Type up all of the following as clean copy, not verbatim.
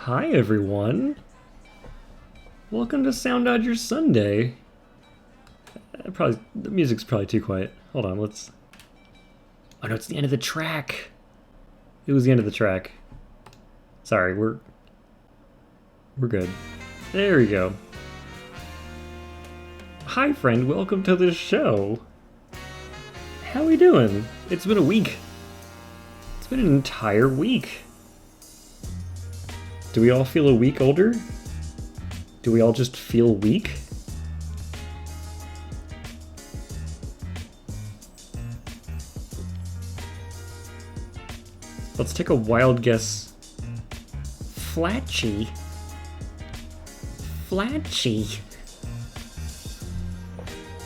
Hi everyone! Welcome to Soundodger Sunday. The music's probably too quiet. Hold on, let's... Oh no, it's the end of the track! It was the end of the track. Sorry, we're good. There we go. Hi friend, welcome to the show! How we doing? It's been a week. It's been an entire week. Do we all feel a week older? Do we all just feel weak? Let's take a wild guess. Flatchy. Flatchy.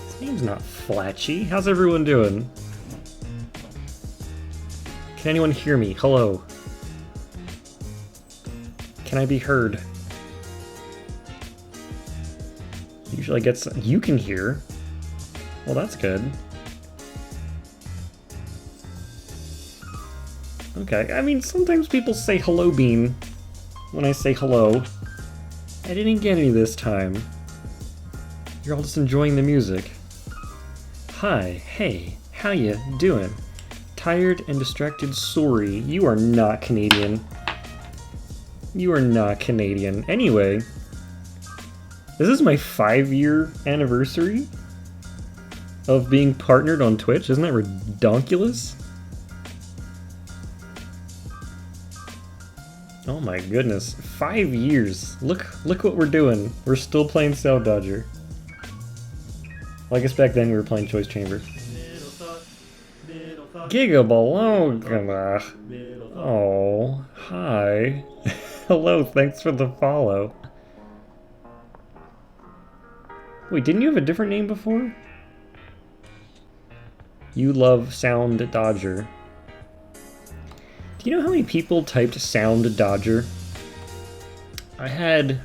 His name's not Flatchy. How's everyone doing? Can anyone hear me? Hello. Can I be heard? Usually I get some... You can hear. Well, that's good. Okay, I mean, sometimes people say hello, Bean, when I say hello. I didn't get any this time. You're all just enjoying the music. Hi, hey, how ya doing? Tired and distracted, sorry. You are not Canadian. You are not Canadian. Anyway, this is my 5-year anniversary of being partnered on Twitch. Isn't that redonkulous? Oh my goodness, 5 years. Look what we're doing. We're still playing Soundodger. Well, I guess back then we were playing Choice Chamber. Gigabaloga. Oh, hi. Hello, thanks for the follow. Wait, didn't you have a different name before? You love Soundodger. Do you know how many people typed Soundodger? I had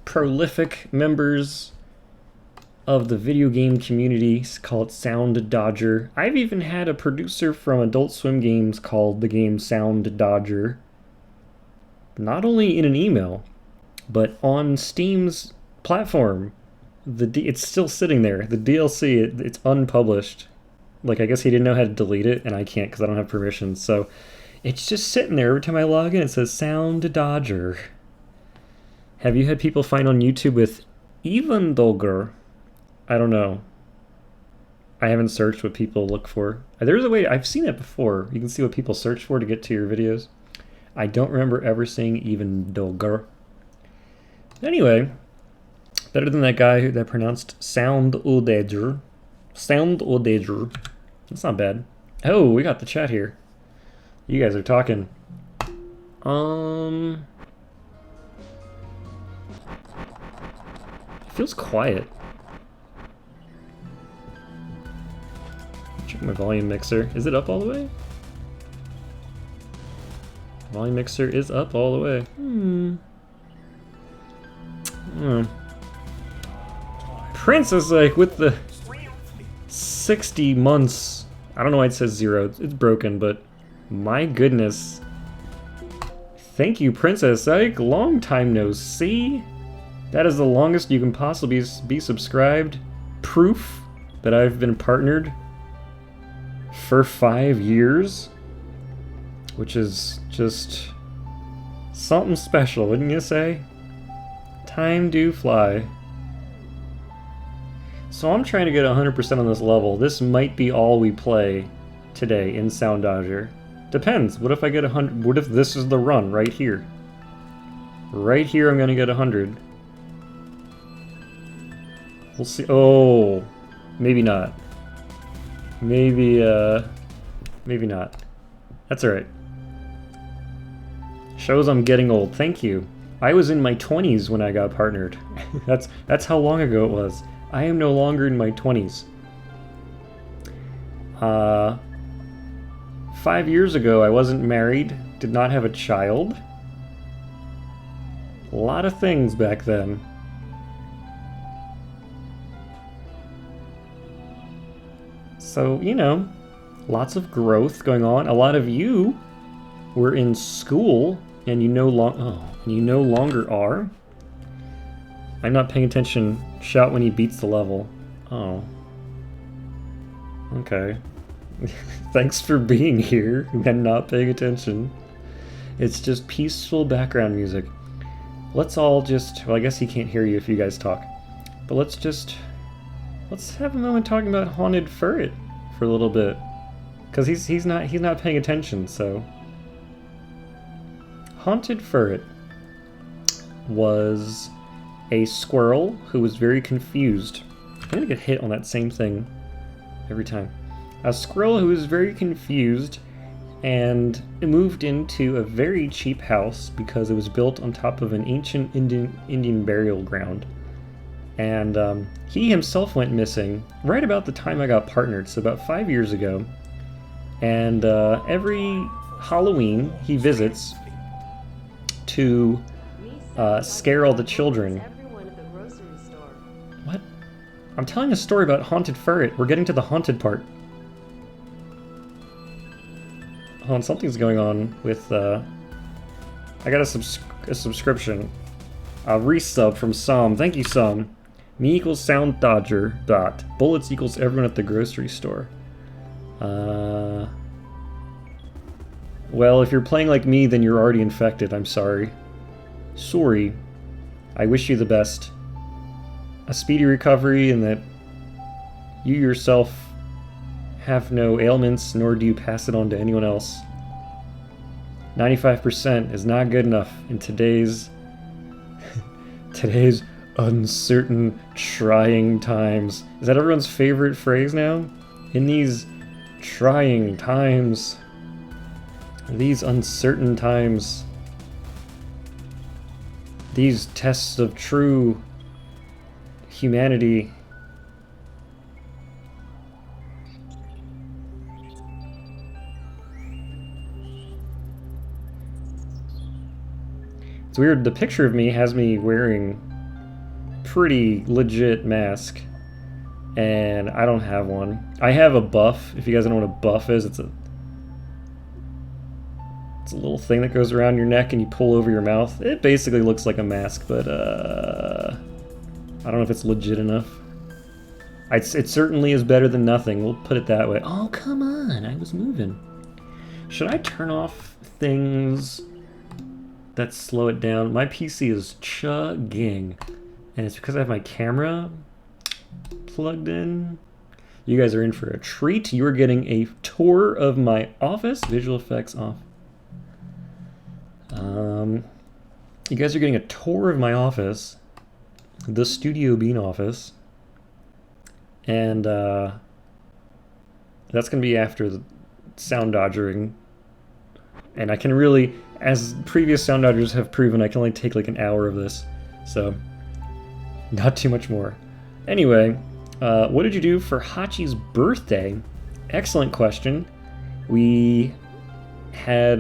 prolific members of the video game community call it Soundodger. I've even had a producer from Adult Swim Games called the game Soundodger. Not only in an email, but on Steam's platform. It's still sitting there. The DLC, it's unpublished. Like, I guess he didn't know how to delete it, and I can't because I don't have permissions. So it's just sitting there. Every time I log in, it says Soundodger. Have you had people find on YouTube with Even Dolger? I don't know. I haven't searched what people look for. There's a way, I've seen it before. You can see what people search for to get to your videos. I don't remember ever seeing Even Dolger. Anyway, better than that guy that pronounced Soundodger. Soundodger. That's not bad. Oh, we got the chat here. You guys are talking. It feels quiet. Check my volume mixer. Is it up all the way? Volume mixer is up all the way. Prince is like with the 60 months. I don't know why it says 0. It's broken, but my goodness. Thank you, Princess Ike. Long time no see. That is the longest you can possibly be subscribed. Proof that I've been partnered for 5 years, which is just something special, wouldn't you say? Time do fly. So I'm trying to get 100% on this level. This might be all we play today in Soundodger. Depends. What if I get 100? What if this is the run right here? Right here I'm gonna get 100. We'll see. Oh, maybe not. Maybe not. That's alright. Shows I'm getting old. Thank you. I was in my 20s when I got partnered. That's how long ago it was. I am no longer in my 20s. 5 years ago, I wasn't married, did not have a child. A lot of things back then. So, you know, lots of growth going on. A lot of you were in school and you no longer are. I'm not paying attention. Shout when he beats the level. Oh. Okay. Thanks for being here and not paying attention. It's just peaceful background music. Let's all just... Well, I guess he can't hear you if you guys talk. But let's have a moment talking about Haunted Furret for a little bit. Because he's not paying attention, so... haunted ferret was a squirrel who was very confused. I'm gonna get hit on that same thing every time. A squirrel who was very confused and moved into a very cheap house because it was built on top of an ancient Indian burial ground. And he himself went missing right about the time I got partnered, so about 5 years ago. And every Halloween he visits to scare all the children. What? I'm telling a story about haunted ferret. We're getting to the haunted part. Hold on, something's going on with I got a subscription. A resub from Som. Thank you, Som. Me equals Soundodger dot. Bullets equals everyone at the grocery store. Well, if you're playing like me, then you're already infected. I'm sorry. Sorry. I wish you the best. A speedy recovery, and that you yourself have no ailments, nor do you pass it on to anyone else. 95% is not good enough in today's uncertain, trying times. Is that everyone's favorite phrase now? In these trying times, these uncertain times, these tests of true humanity. It's weird, the picture of me has me wearing pretty legit mask, and I don't have one. I have a buff. If you guys don't know what a buff is, it's a little thing that goes around your neck and you pull over your mouth. It basically looks like a mask, but I don't know if it's legit enough. It certainly is better than nothing, we'll put it that way. Oh, come on, I was moving. Should I turn off things that slow it down? My PC is chugging, and it's because I have my camera plugged in. You guys are in for a treat. You are getting a tour of my office. Visual effects off. You guys are getting a tour of my office, the Studio Bean office, and that's going to be after the sound dodgering. And I can really, as previous sound dodgers have proven, I can only take like an hour of this, so not too much more. Anyway, what did you do for Hachi's birthday? Excellent question. We had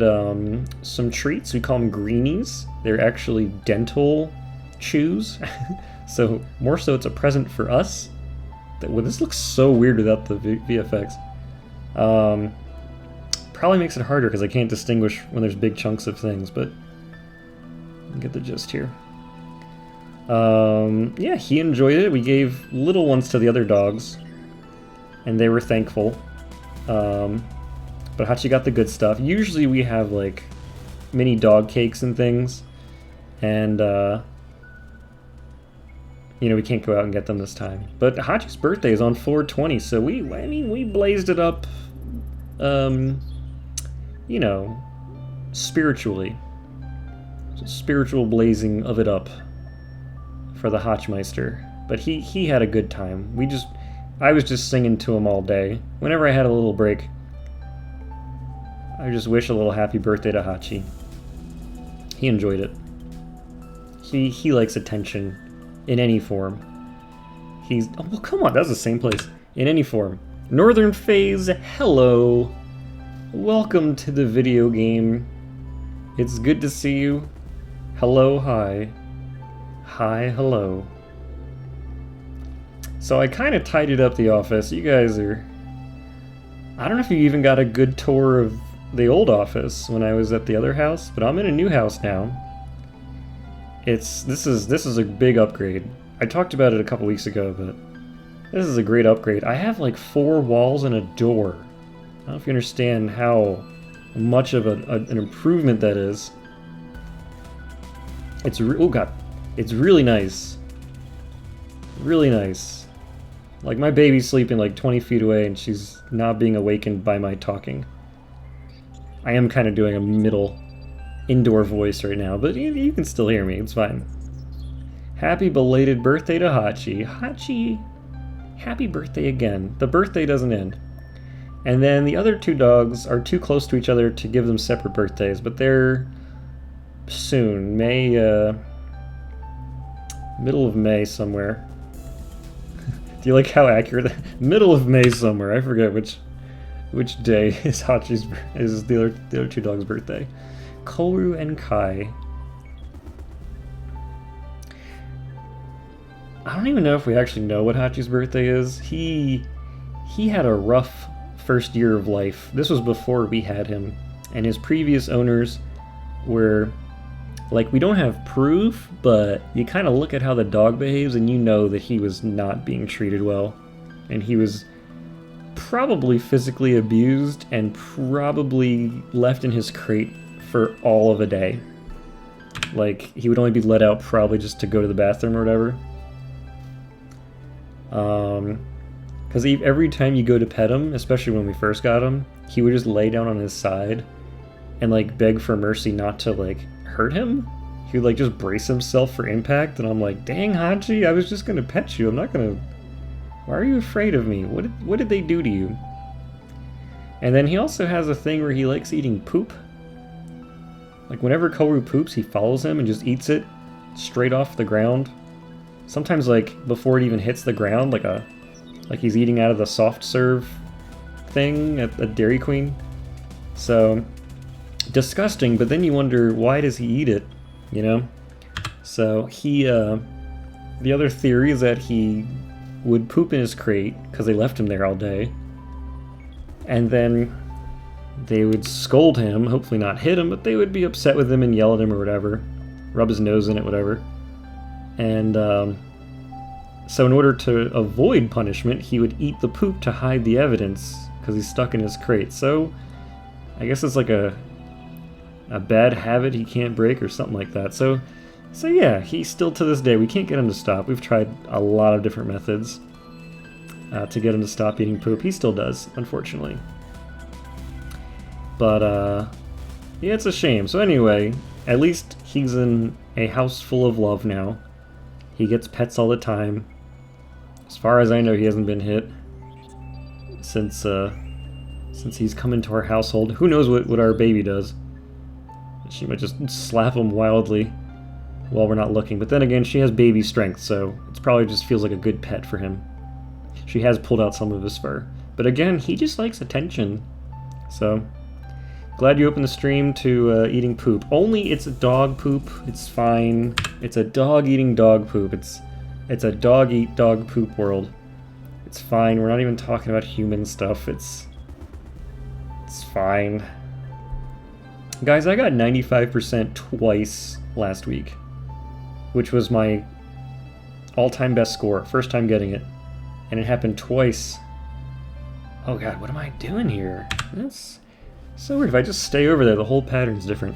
some treats. We call them greenies. They're actually dental chews. So more so it's a present for us. Well, this looks so weird without the VFX. Probably makes it harder because I can't distinguish when there's big chunks of things, but you get the gist here. Yeah, he enjoyed it. We gave little ones to the other dogs, and they were thankful. But Hachi got the good stuff. Usually we have like mini dog cakes and things, and you know, we can't go out and get them this time. But Hachi's birthday is on 4/20, so we blazed it up, you know, spiritually. Spiritual blazing of it up for the Hachmeister. But he had a good time. I was just singing to him all day. Whenever I had a little break, I just wish a little happy birthday to Hachi. He enjoyed it. He likes attention in any form. Oh, well, come on, that's the same place. In any form. Northern Phase, hello. Welcome to the video game. It's good to see you. Hello, hi. Hi, hello. So I kind of tidied up the office. You guys are... I don't know if you even got a good tour of the old office when I was at the other house, but I'm in a new house now. This is a big upgrade. I talked about it a couple weeks ago, but this is a great upgrade. I have like 4 walls and a door. I don't know if you understand how much of an improvement that is. Oh god, it's really nice. Really nice. Like, my baby's sleeping like 20 feet away and she's not being awakened by my talking. I am kind of doing a middle indoor voice right now, but you can still hear me. It's fine. Happy belated birthday to Hachi. Hachi, happy birthday again. The birthday doesn't end. And then the other two dogs are too close to each other to give them separate birthdays, but they're soon. Middle of May somewhere. Do you like how accurate? Middle of May somewhere. I forget which day is is the other two dogs' birthday. Koru and Kai. I don't even know if we actually know what Hachi's birthday is. He had a rough first year of life. This was before we had him, and his previous owners were like, we don't have proof, but you kind of look at how the dog behaves and you know that he was not being treated well, and he was probably physically abused and probably left in his crate for all of a day. Like, he would only be let out probably just to go to the bathroom or whatever. Because every time you go to pet him, especially when we first got him, he would just lay down on his side and like beg for mercy not to like hurt him. He would like just brace himself for impact, and I'm like, dang Hachi, I was just gonna pet you. I'm not gonna. Why are you afraid of me? What did they do to you? And then he also has a thing where he likes eating poop. Like whenever Koru poops, he follows him and just eats it straight off the ground. Sometimes like before it even hits the ground, like he's eating out of the soft serve thing at the Dairy Queen. So disgusting, but then you wonder, why does he eat it, you know? So he, the other theory is that he would poop in his crate because they left him there all day, and then they would scold him, hopefully not hit him, but they would be upset with him and yell at him or whatever, rub his nose in it, whatever. And so in order to avoid punishment, he would eat the poop to hide the evidence because he's stuck in his crate. So I guess it's like a bad habit he can't break or something like that. So yeah, he's still, to this day, we can't get him to stop. We've tried a lot of different methods to get him to stop eating poop. He still does, unfortunately. But yeah, it's a shame. So anyway, at least he's in a house full of love now. He gets pets all the time. As far as I know, he hasn't been hit since he's come into our household. Who knows what our baby does? She might just slap him wildly while we're not looking. But then again, she has baby strength, so it probably just feels like a good pet for him. She has pulled out some of his fur. But again, he just likes attention. So glad you opened the stream to eating poop. Only it's a dog poop. It's fine. It's a dog eating dog poop. It's a dog eat dog poop world. It's fine. We're not even talking about human stuff. It's fine. Guys, I got 95% twice last week, which was my all-time best score. First time getting it. And it happened twice. Oh god, what am I doing here? That's so weird. If I just stay over there, the whole pattern's different.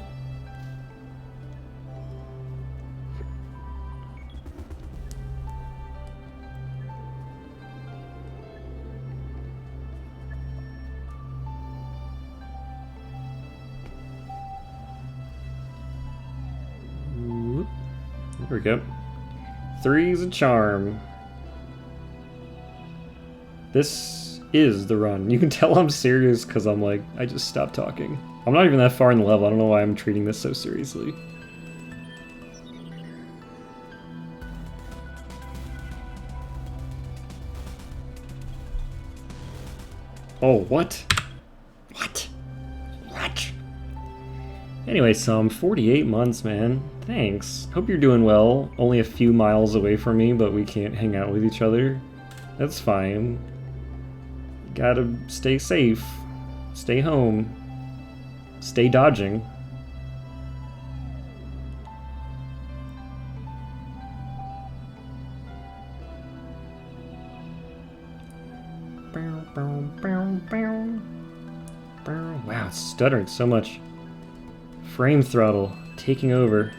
There we go. 3's a charm. This is the run. You can tell I'm serious because I'm like, I just stopped talking. I'm not even that far in the level. I don't know why I'm treating this so seriously. Oh, what? What? What? Anyway, so I'm 48 months, man. Thanks. Hope you're doing well. Only a few miles away from me, but we can't hang out with each other. That's fine. Gotta stay safe. Stay home. Stay dodging. Wow, it's stuttering so much. Frame throttle taking over.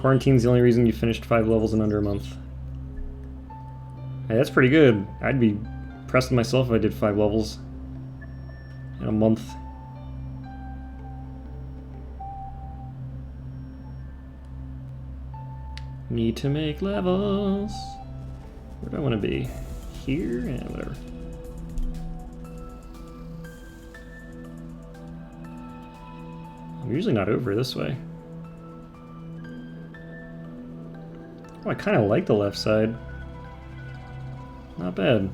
Quarantine's the only reason you finished 5 levels in under a month. Hey, that's pretty good. I'd be impressed with myself if I did 5 levels in a month. Need to make levels. Where do I want to be? Here? Yeah, whatever. I'm usually not over this way. Oh, I kind of like the left side. Not bad.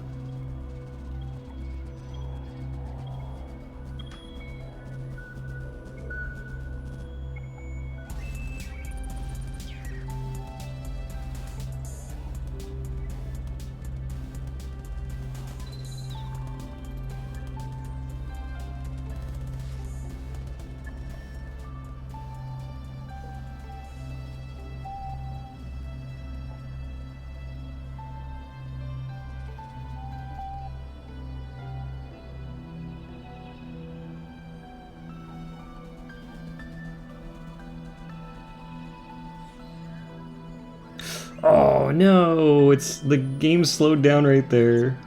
Oh no, it's the game slowed down right there.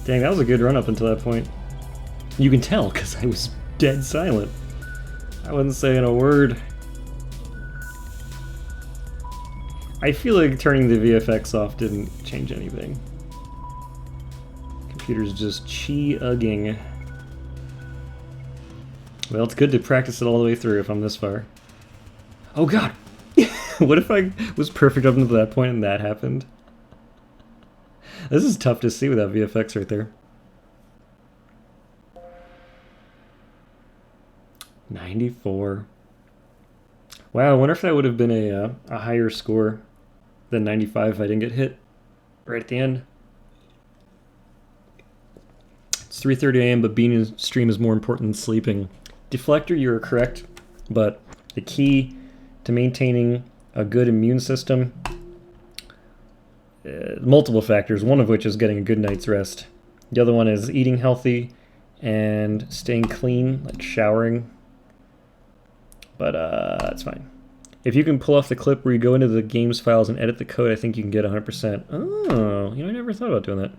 Dang, that was a good run up until that point. You can tell because I was dead silent. I wasn't saying a word. I feel like turning the VFX off didn't change anything. Computer's just chi-ugging. Well, it's good to practice it all the way through if I'm this far. Oh god! What if I was perfect up until that point and that happened? This is tough to see without VFX right there. 94. Wow, I wonder if that would have been a higher score than 95 if I didn't get hit right at the end. It's 3:30 a.m., but being in stream is more important than sleeping. Deflector, you are correct, but the key to maintaining a good immune system, multiple factors, one of which is getting a good night's rest. The other one is eating healthy and staying clean, like showering. But that's fine. If you can pull off the clip where you go into the game's files and edit the code, I think you can get 100%. Oh, you know, I never thought about doing that.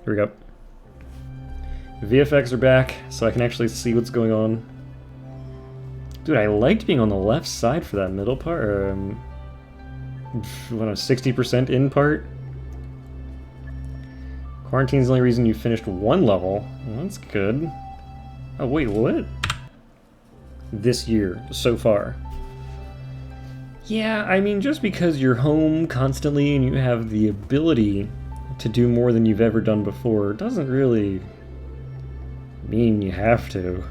Here we go. VFX are back, so I can actually see what's going on. Dude, I liked being on the left side for that middle part. What, a 60% in part? Quarantine's the only reason you finished 1 level. Well, that's good. Oh, wait, what? This year, so far. Yeah, I mean, just because you're home constantly and you have the ability to do more than you've ever done before doesn't really mean you have to.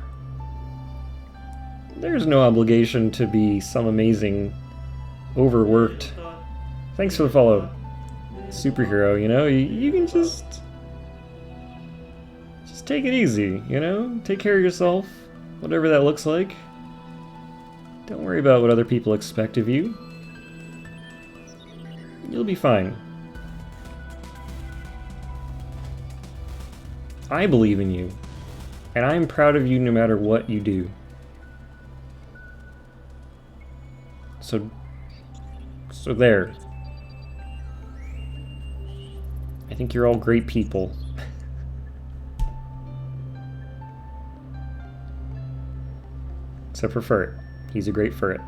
There's no obligation to be some amazing, overworked. Thanks for the follow. Superhero, you know? You can just take it easy, you know? Take care of yourself, whatever that looks like. Don't worry about what other people expect of you. You'll be fine. I believe in you, and I'm proud of you no matter what you do. So there. I think you're all great people. Except for Ferret. He's a great ferret.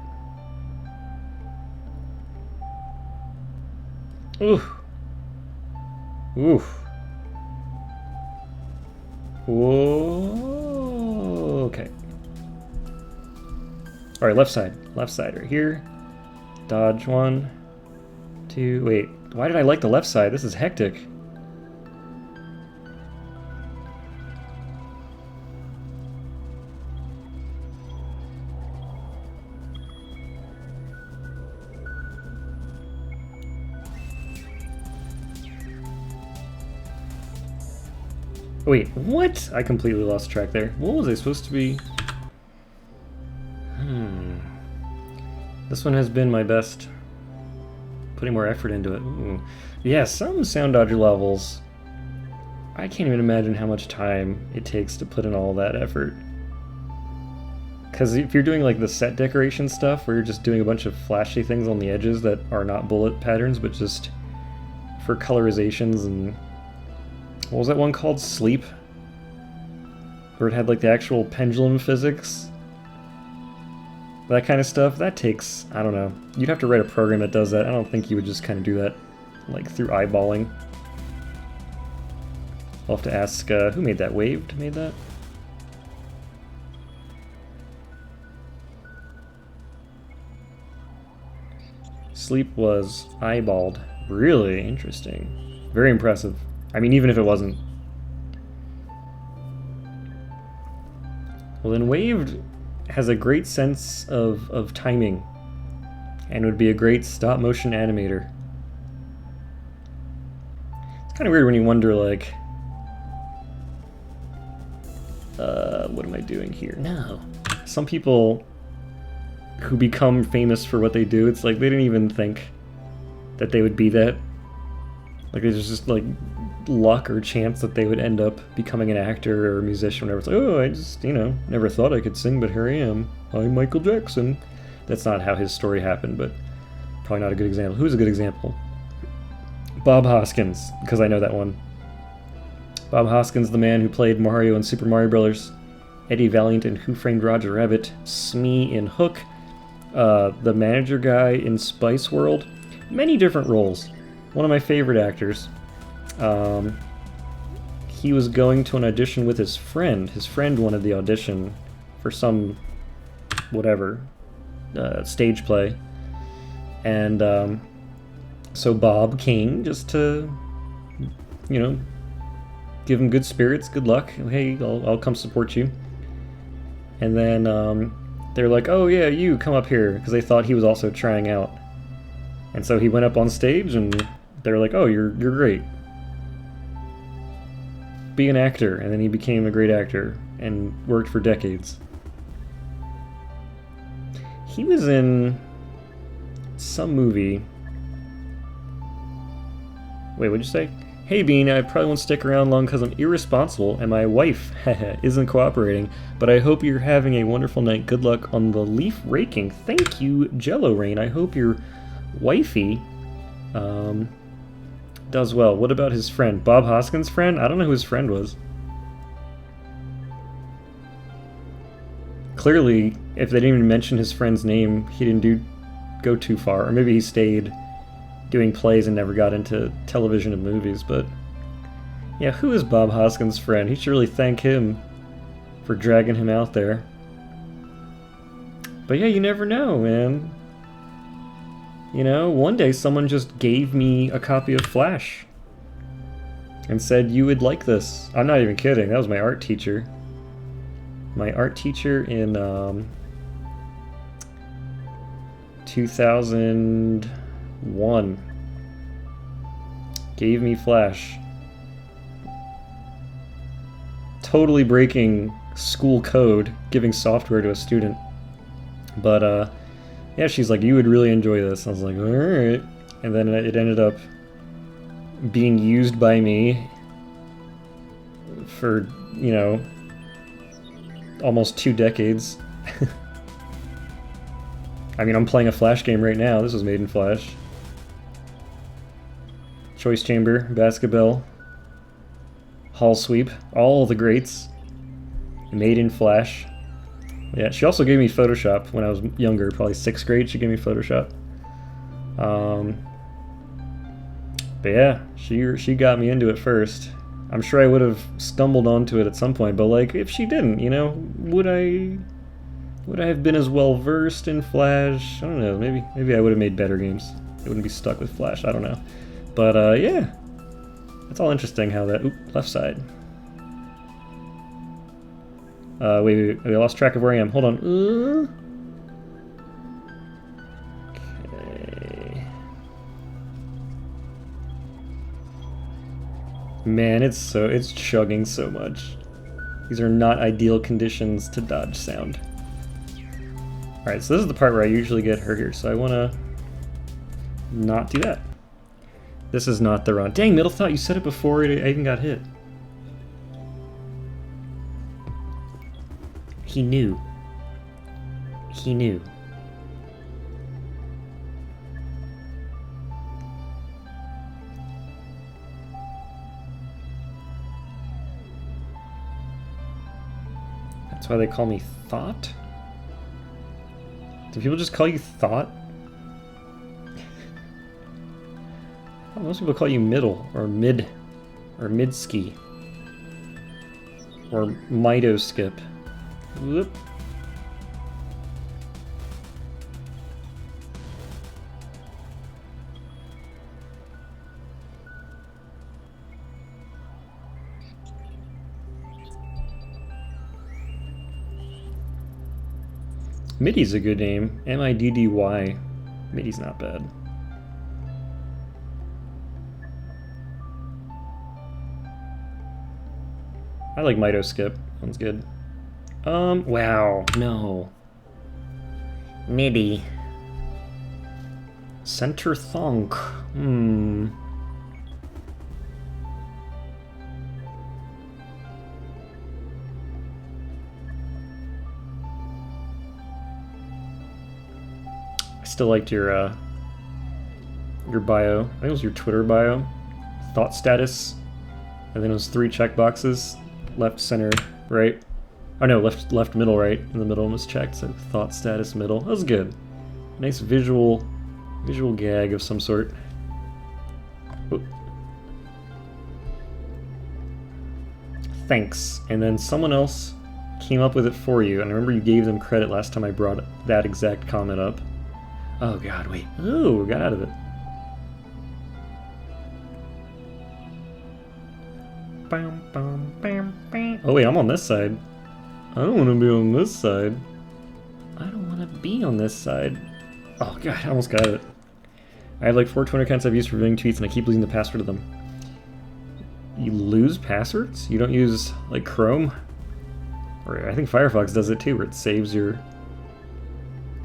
Oof. Oof. Whoa. Okay. Alright, left side. Left side right here. Dodge 1, 2, wait. Why did I like the left side? This is hectic. Wait, what? I completely lost track there. What was I supposed to be? This one has been my best. Putting more effort into it. Ooh. Yeah, some Soundodger levels, I can't even imagine how much time it takes to put in all that effort. Because if you're doing like the set decoration stuff, where you're just doing a bunch of flashy things on the edges that are not bullet patterns, but just for colorizations and... What was that one called? Sleep? Where it had like the actual pendulum physics? That kind of stuff, that takes, I don't know. You'd have to write a program that does that. I don't think you would just kind of do that like through eyeballing. I'll have to ask, who made that? Waved made that? Sleep was eyeballed. Really interesting. Very impressive. I mean, even if it wasn't. Well, then Waved has a great sense of timing and would be a great stop-motion animator. It's kind of weird when you wonder, like, what am I doing here? No. Some people who become famous for what they do, it's like they didn't even think that they would be that. Like, there's just, like, luck or chance that they would end up becoming an actor or a musician, whatever. It's like, oh, I just, you know, never thought I could sing, but here I am. I'm Michael Jackson. That's not how his story happened, but probably not a good example. Who's a good example? Bob Hoskins, because I know that one. Bob Hoskins, the man who played Mario in Super Mario Bros., Eddie Valiant in Who Framed Roger Rabbit, Smee in Hook, the manager guy in Spice World. Many different roles. One of my favorite actors. He was going to an audition with his friend. His friend wanted the audition for some, whatever, stage play. And so Bob came just to, you know, give him good spirits, good luck. Hey, I'll come support you. And then they're like, oh yeah, you come up here, because they thought he was also trying out. And so he went up on stage and they're like, oh, you're great. Be an actor. And then he became a great actor and worked for decades. He was in some movie. Wait, what'd you say? Hey Bean, I probably won't stick around long because I'm irresponsible and my wife isn't cooperating, but I hope you're having a wonderful night. Good luck on the leaf raking. Thank you, Jello Rain. I hope your wifey does well. What about his friend? Bob Hoskins' friend? I don't know who his friend was. Clearly, if they didn't even mention his friend's name, he didn't go too far. Or maybe he stayed doing plays and never got into television and movies, but yeah, who is Bob Hoskins' friend? He should really thank him for dragging him out there. But yeah, you never know, man. You know, one day someone just gave me a copy of Flash and said, you would like this. I'm not even kidding, that was my art teacher. My art teacher in 2001 gave me Flash. Totally breaking school code, giving software to a student. But yeah, she's like, you would really enjoy this. I was like, alright. And then it ended up being used by me for, you know, almost 2 decades. I mean, I'm playing a Flash game right now. This was made in Flash. Choice Chamber, Basketball, Hall Sweep, all the greats. Made in Flash. Yeah, she also gave me Photoshop when I was younger, probably 6th grade. She gave me Photoshop. But yeah, she got me into it first. I'm sure I would have stumbled onto it at some point, but like, if she didn't, you know, would I have been as well versed in Flash? I don't know. Maybe I would have made better games. I wouldn't be stuck with Flash. I don't know. But yeah, it's all interesting how that. Oop, left side. Wait, I lost track of where I am. Hold on. Okay. Man, it's chugging so much. These are not ideal conditions to dodge sound. Alright, so this is the part where I usually get hurt here, so I want to not do that. This is not the run. Dang, Middle Thought, you said it before I even got hit. He knew. He knew. That's why they call me Thought? Do people just call you Thought? Oh, most people call you Middle, or Mid, or Midski, or Mitoskip. Whoop. Middy's a good name. M-I-D-D-Y. Middy's not bad. I like Mitoskip. One's good. Wow. No. Middy. Center Thonk. I still liked your bio. I think it was your Twitter bio. Thought status. And then it was 3 checkboxes. Left, center, right. Oh no, left, middle, right. In the middle was checked, so thought status middle. That was good. Nice visual gag of some sort. Ooh. Thanks. And then someone else came up with it for you, and I remember you gave them credit last time I brought that exact comment up. Oh god, wait. Ooh, got out of it. Oh wait, I'm on this side. I don't want to be on this side. I don't want to be on this side. Oh god, I almost got it. I have like 4 Twitter accounts I've used for viewing tweets and I keep losing the password to them. You lose passwords? You don't use like Chrome? Or I think Firefox does it too, where it saves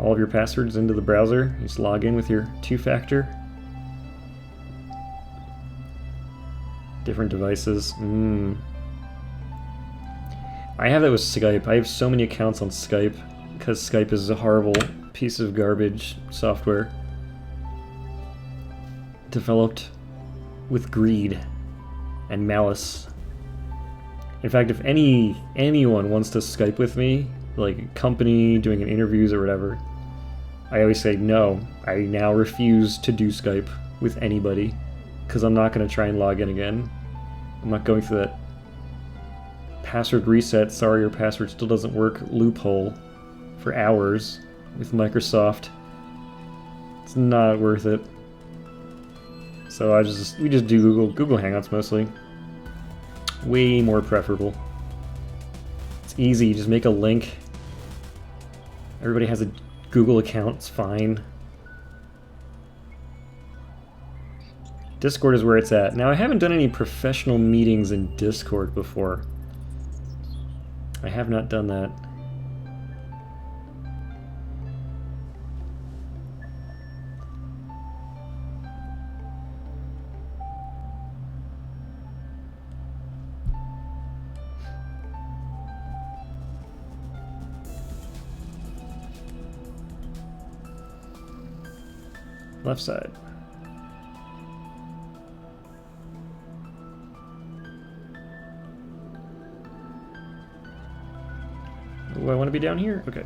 all of your passwords into the browser. You just log in with your 2-factor. Different devices. I have that with Skype. I have so many accounts on Skype because Skype is a horrible piece of garbage software developed with greed and malice. In fact, if anyone wants to Skype with me, like a company doing an interviews or whatever, I always say no. I now refuse to do Skype with anybody because I'm not going to try and log in again. I'm not going through that password reset, sorry your password still doesn't work, loophole for hours with Microsoft. It's not worth it. So we just do Google Hangouts mostly. Way more preferable. It's easy, you just make a link. Everybody has a Google account, it's fine. Discord is where it's at. Now, I haven't done any professional meetings in Discord before. I have not done that. Left side. Oh, I want to be down here? Okay.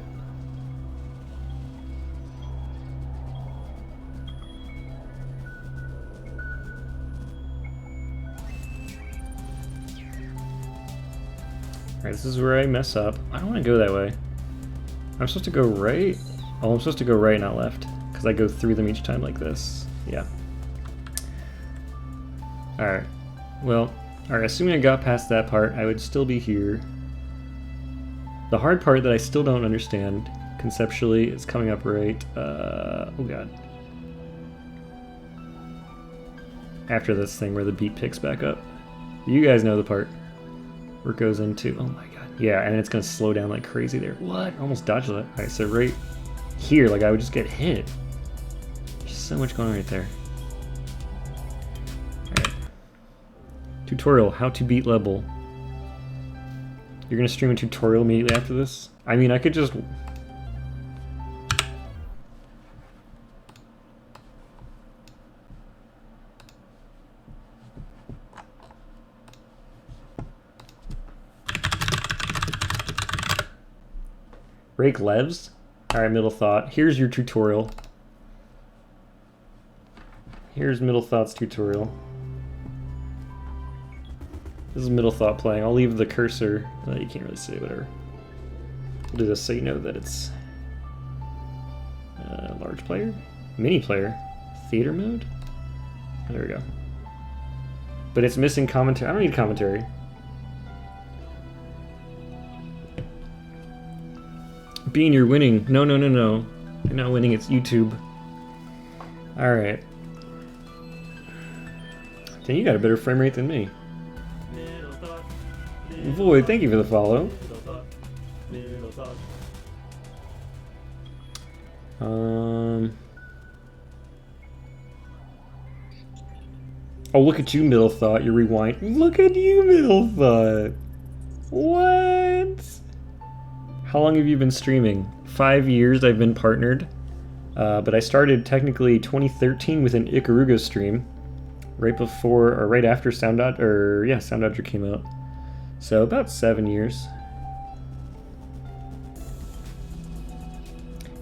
Alright, this is where I mess up. I don't want to go that way. I'm supposed to go right? Oh, I'm supposed to go right, not left. Because I go through them each time like this. Yeah. Alright. Well, alright, assuming I got past that part, I would still be here. The hard part that I still don't understand conceptually is coming up right. Oh god. After this thing where the beat picks back up. You guys know the part where it goes into. Oh my god. Yeah, and it's gonna slow down like crazy there. What? I almost dodged that. Alright, so right here, like I would just get hit. There's so much going on right there. Alright. Tutorial, how to beat level. You're gonna stream a tutorial immediately after this? I mean, I could just... Rake levs? Alright, middle thought. Here's your tutorial. Here's middle thought's tutorial. This is middle thought playing. I'll leave the cursor. You can't really see, whatever. We'll do this so you know that it's large player, mini player, theater mode. There we go. But it's missing commentary. I don't need commentary. Bean, you're winning. No, no, no, no. You're not winning. It's YouTube. All right. Dang, you got a better frame rate than me. Void, thank you for the follow. Oh, look at you, middle thought. You rewind. Look at you, middle thought. What? How long have you been streaming? 5 years I've been partnered. But I started technically 2013 with an Ikaruga stream. Right before, or right after Soundodger came out. So about 7 years.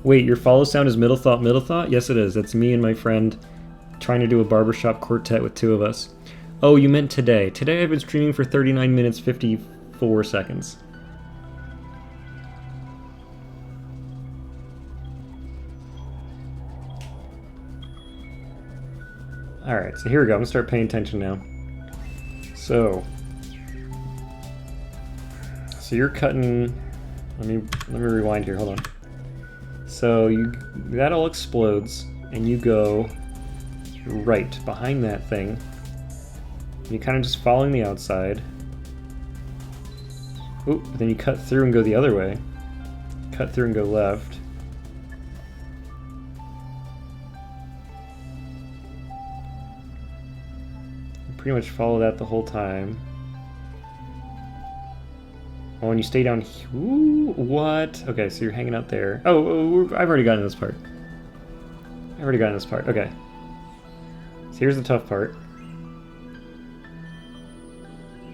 Wait, your follow sound is middle thought, middle thought? Yes, it is. That's me and my friend trying to do a barbershop quartet with 2 of us. Oh, you meant today. Today I've been streaming for 39 minutes, 54 seconds. Alright, so here we go. I'm gonna start paying attention now. So you're cutting. Let me rewind here. Hold on. So that all explodes, and you go right behind that thing. You're kind of just following the outside. Oop! But then you cut through and go the other way. Cut through and go left. Pretty much follow that the whole time. Oh, and you stay down here. Ooh, what? Okay, so you're hanging out there. Oh, I've already gotten this part. Okay. So here's the tough part.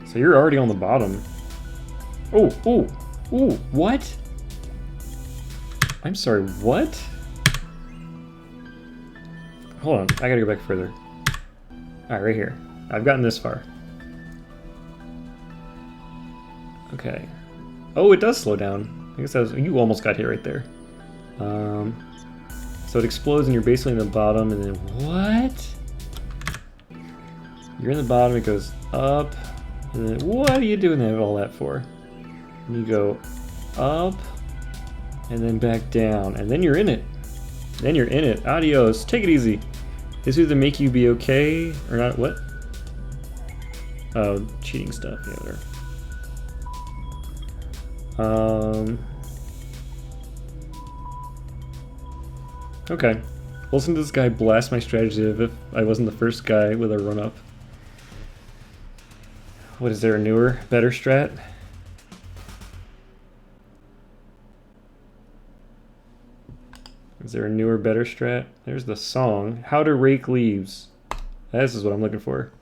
So you're already on the bottom. Oh, what? I'm sorry, what? Hold on, I gotta go back further. Alright, right here. I've gotten this far. Okay. Oh, it does slow down. I guess that was, you almost got hit right there. So it explodes and you're basically in the bottom, and then what? You're in the bottom, it goes up, and then what are you doing all that for? And you go up, and then back down, and then you're in it. Adios. Take it easy. This either make you be okay or not. What? Oh, cheating stuff. Yeah, whatever. Okay. Listen to this guy blast my strategy as if I wasn't the first guy with a run-up. What, is there a newer, better strat? Is there a newer, better strat? There's the song. How to rake leaves. This is what I'm looking for.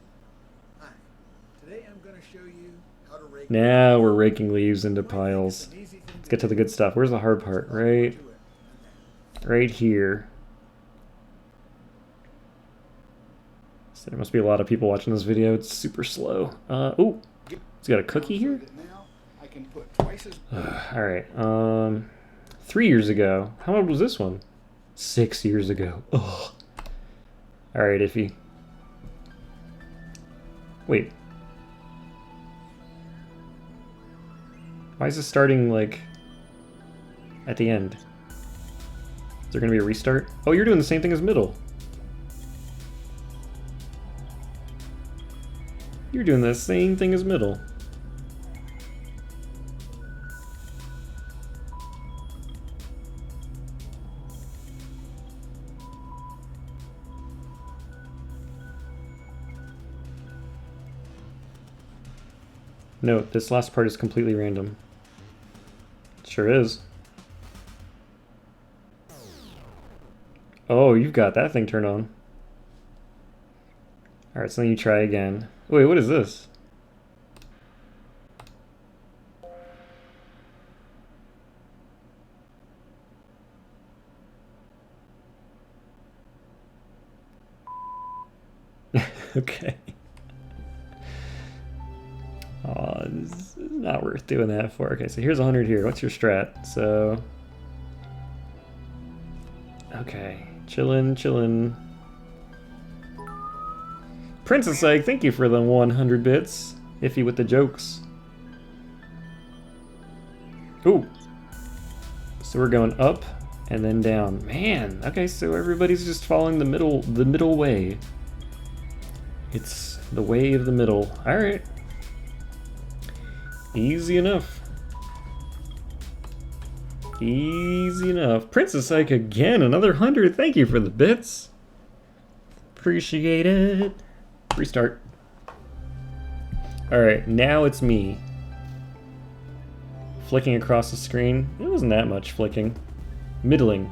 Hi. Today I'm going to show you how to rake. Now we're raking leaves into piles. Let's get to the good stuff. Where's the hard part? Right here. So there must be a lot of people watching this video. It's super slow. Ooh, it's got a cookie here? Alright, 3 years ago. How old was this one? 6 years ago. Ugh. Alright, Iffy. Wait. Why is this starting, like, at the end? Is there gonna be a restart? Oh, you're doing the same thing as middle. You're doing the same thing as middle. Note, this last part is completely random. Sure is. Oh, you've got that thing turned on. Alright, so then you try again. Wait, what is this? Okay. Aw, this is not worth doing that for. Okay, so here's 100 here. What's your strat? So... Okay, chillin'. Princess Egg, thank you for the 100 bits. Iffy with the jokes. Ooh. So we're going up and then down. Man, okay, so everybody's just following the middle way. It's the way of the middle. Alright. Easy enough. Easy enough. Princess Ike again, another 100. Thank you for the bits. Appreciate it. Restart. Alright, now it's me. Flicking across the screen. It wasn't that much flicking. Middling,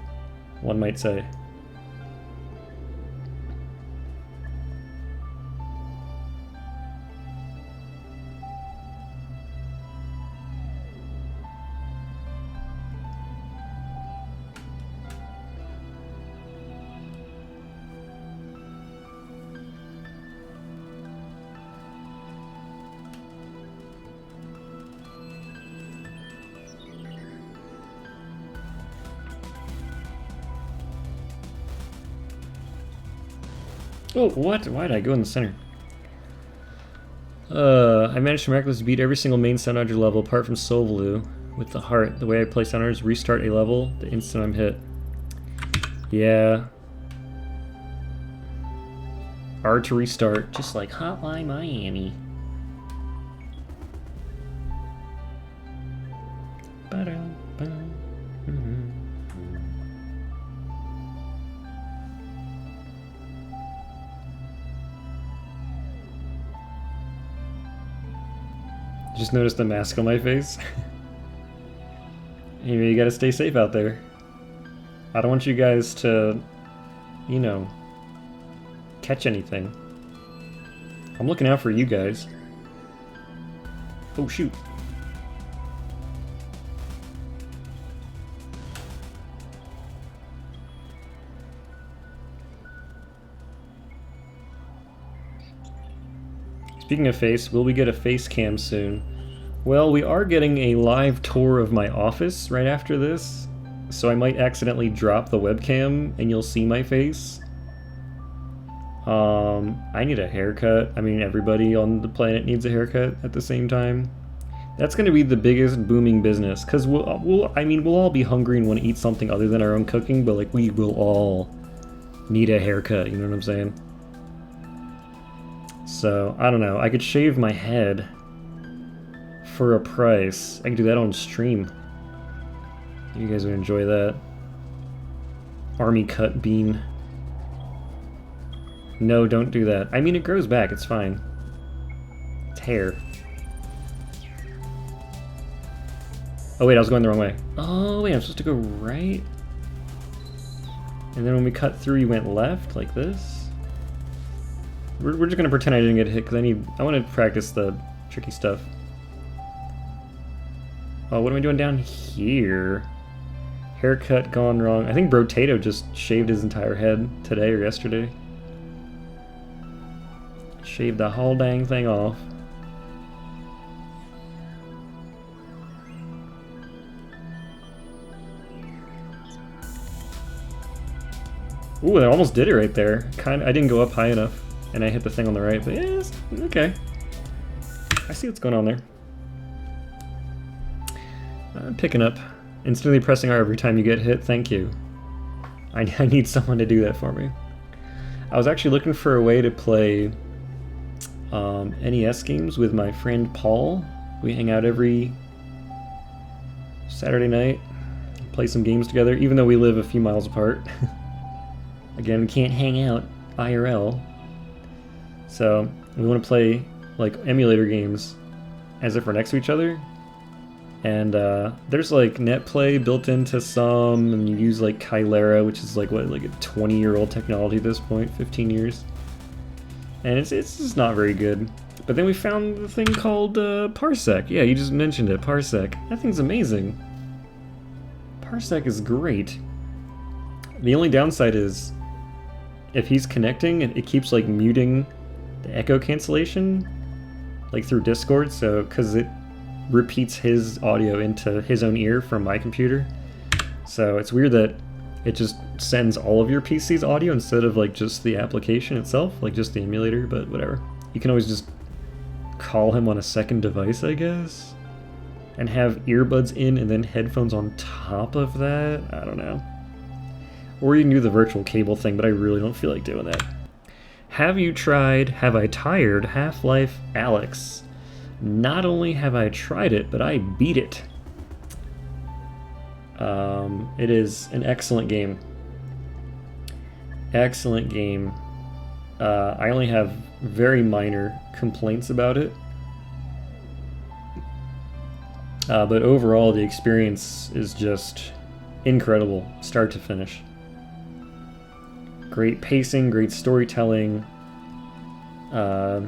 one might say. Oh, what? Why did I go in the center? I managed to miraculously beat every single main Soundodger level apart from Solvaloo with the heart. The way I play Soundodger is restart a level the instant I'm hit. Yeah. R to restart, just like Hotline Miami. Just noticed the mask on my face. You gotta stay safe out there. I don't want you guys to, you know, catch anything. I'm looking out for you guys. Oh, shoot. Speaking of face, will we get a face cam soon? Well, we are getting a live tour of my office right after this, so I might accidentally drop the webcam and you'll see my face. I need a haircut. I mean, everybody on the planet needs a haircut at the same time. That's going to be the biggest booming business, because we'll all be hungry and want to eat something other than our own cooking, but like we will all need a haircut, you know what I'm saying? So, I don't know, I could shave my head for a price. I could do that on stream. You guys would enjoy that. Army cut bean. No, don't do that. I mean, it grows back, it's fine. It's hair. Oh wait, I was going the wrong way. Oh wait, I'm supposed to go right? And then when we cut through, you went left, like this? We're just gonna pretend I didn't get hit, because I want to practice the tricky stuff. Oh, what am I doing down here? Haircut gone wrong. I think Brotato just shaved his entire head today or yesterday. Shaved the whole dang thing off. Ooh, I almost did it right there. I didn't go up high enough, and I hit the thing on the right, but yeah, it's okay. I see what's going on there. Picking up. Instantly pressing R every time you get hit, thank you. I need someone to do that for me. I was actually looking for a way to play NES games with my friend Paul. We hang out every Saturday night, play some games together, even though we live a few miles apart. Again, we can't hang out IRL. So we want to play like emulator games as if we're next to each other. And there's like net play built into some, and you use like Kylera, which is like what, like a 20-year-old technology at this point, 15 years. And it's just not very good. But then we found the thing called Parsec. Yeah, you just mentioned it, Parsec. That thing's amazing. Parsec is great. The only downside is if he's connecting, it keeps like muting the echo cancellation, like through Discord, so because it repeats his audio into his own ear from my computer. So it's weird that it just sends all of your PC's audio instead of like just the application itself, like just the emulator, but whatever. You can always just call him on a second device, I guess, and have earbuds in and then headphones on top of that. I don't know. Or you can do the virtual cable thing, but I really don't feel like doing that. Have I tired Half-Life Alyx? Not only have I tried it, but I beat it. It is an excellent game. Excellent game. I only have very minor complaints about it. But overall, the experience is just incredible, start to finish. Great pacing, great storytelling. Alright,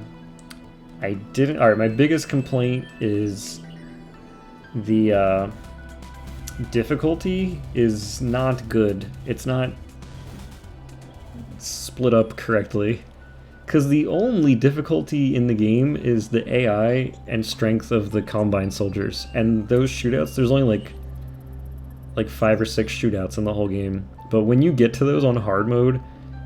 my biggest complaint is the difficulty is not good. It's not split up correctly. Because the only difficulty in the game is the AI and strength of the Combine soldiers. And those shootouts, there's only like 5 or 6 shootouts in the whole game. But when you get to those on hard mode,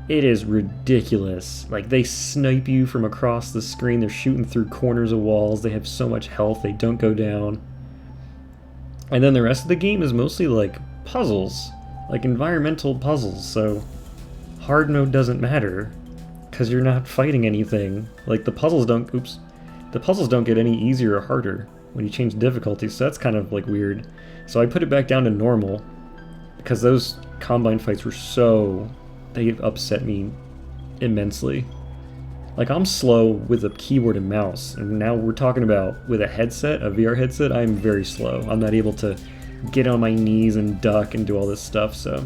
it is ridiculous. Like, they snipe you from across the screen, they're shooting through corners of walls, they have so much health, they don't go down. And then the rest of the game is mostly like puzzles, like environmental puzzles, so hard mode doesn't matter, because you're not fighting anything. Like, the puzzles don't get any easier or harder when you change difficulty, so that's kind of like weird. So I put it back down to normal, because those Combine fights were they've upset me immensely. Like, I'm slow with a keyboard and mouse, and now we're talking about with a headset, a VR headset, I'm very slow. I'm not able to get on my knees and duck and do all this stuff, so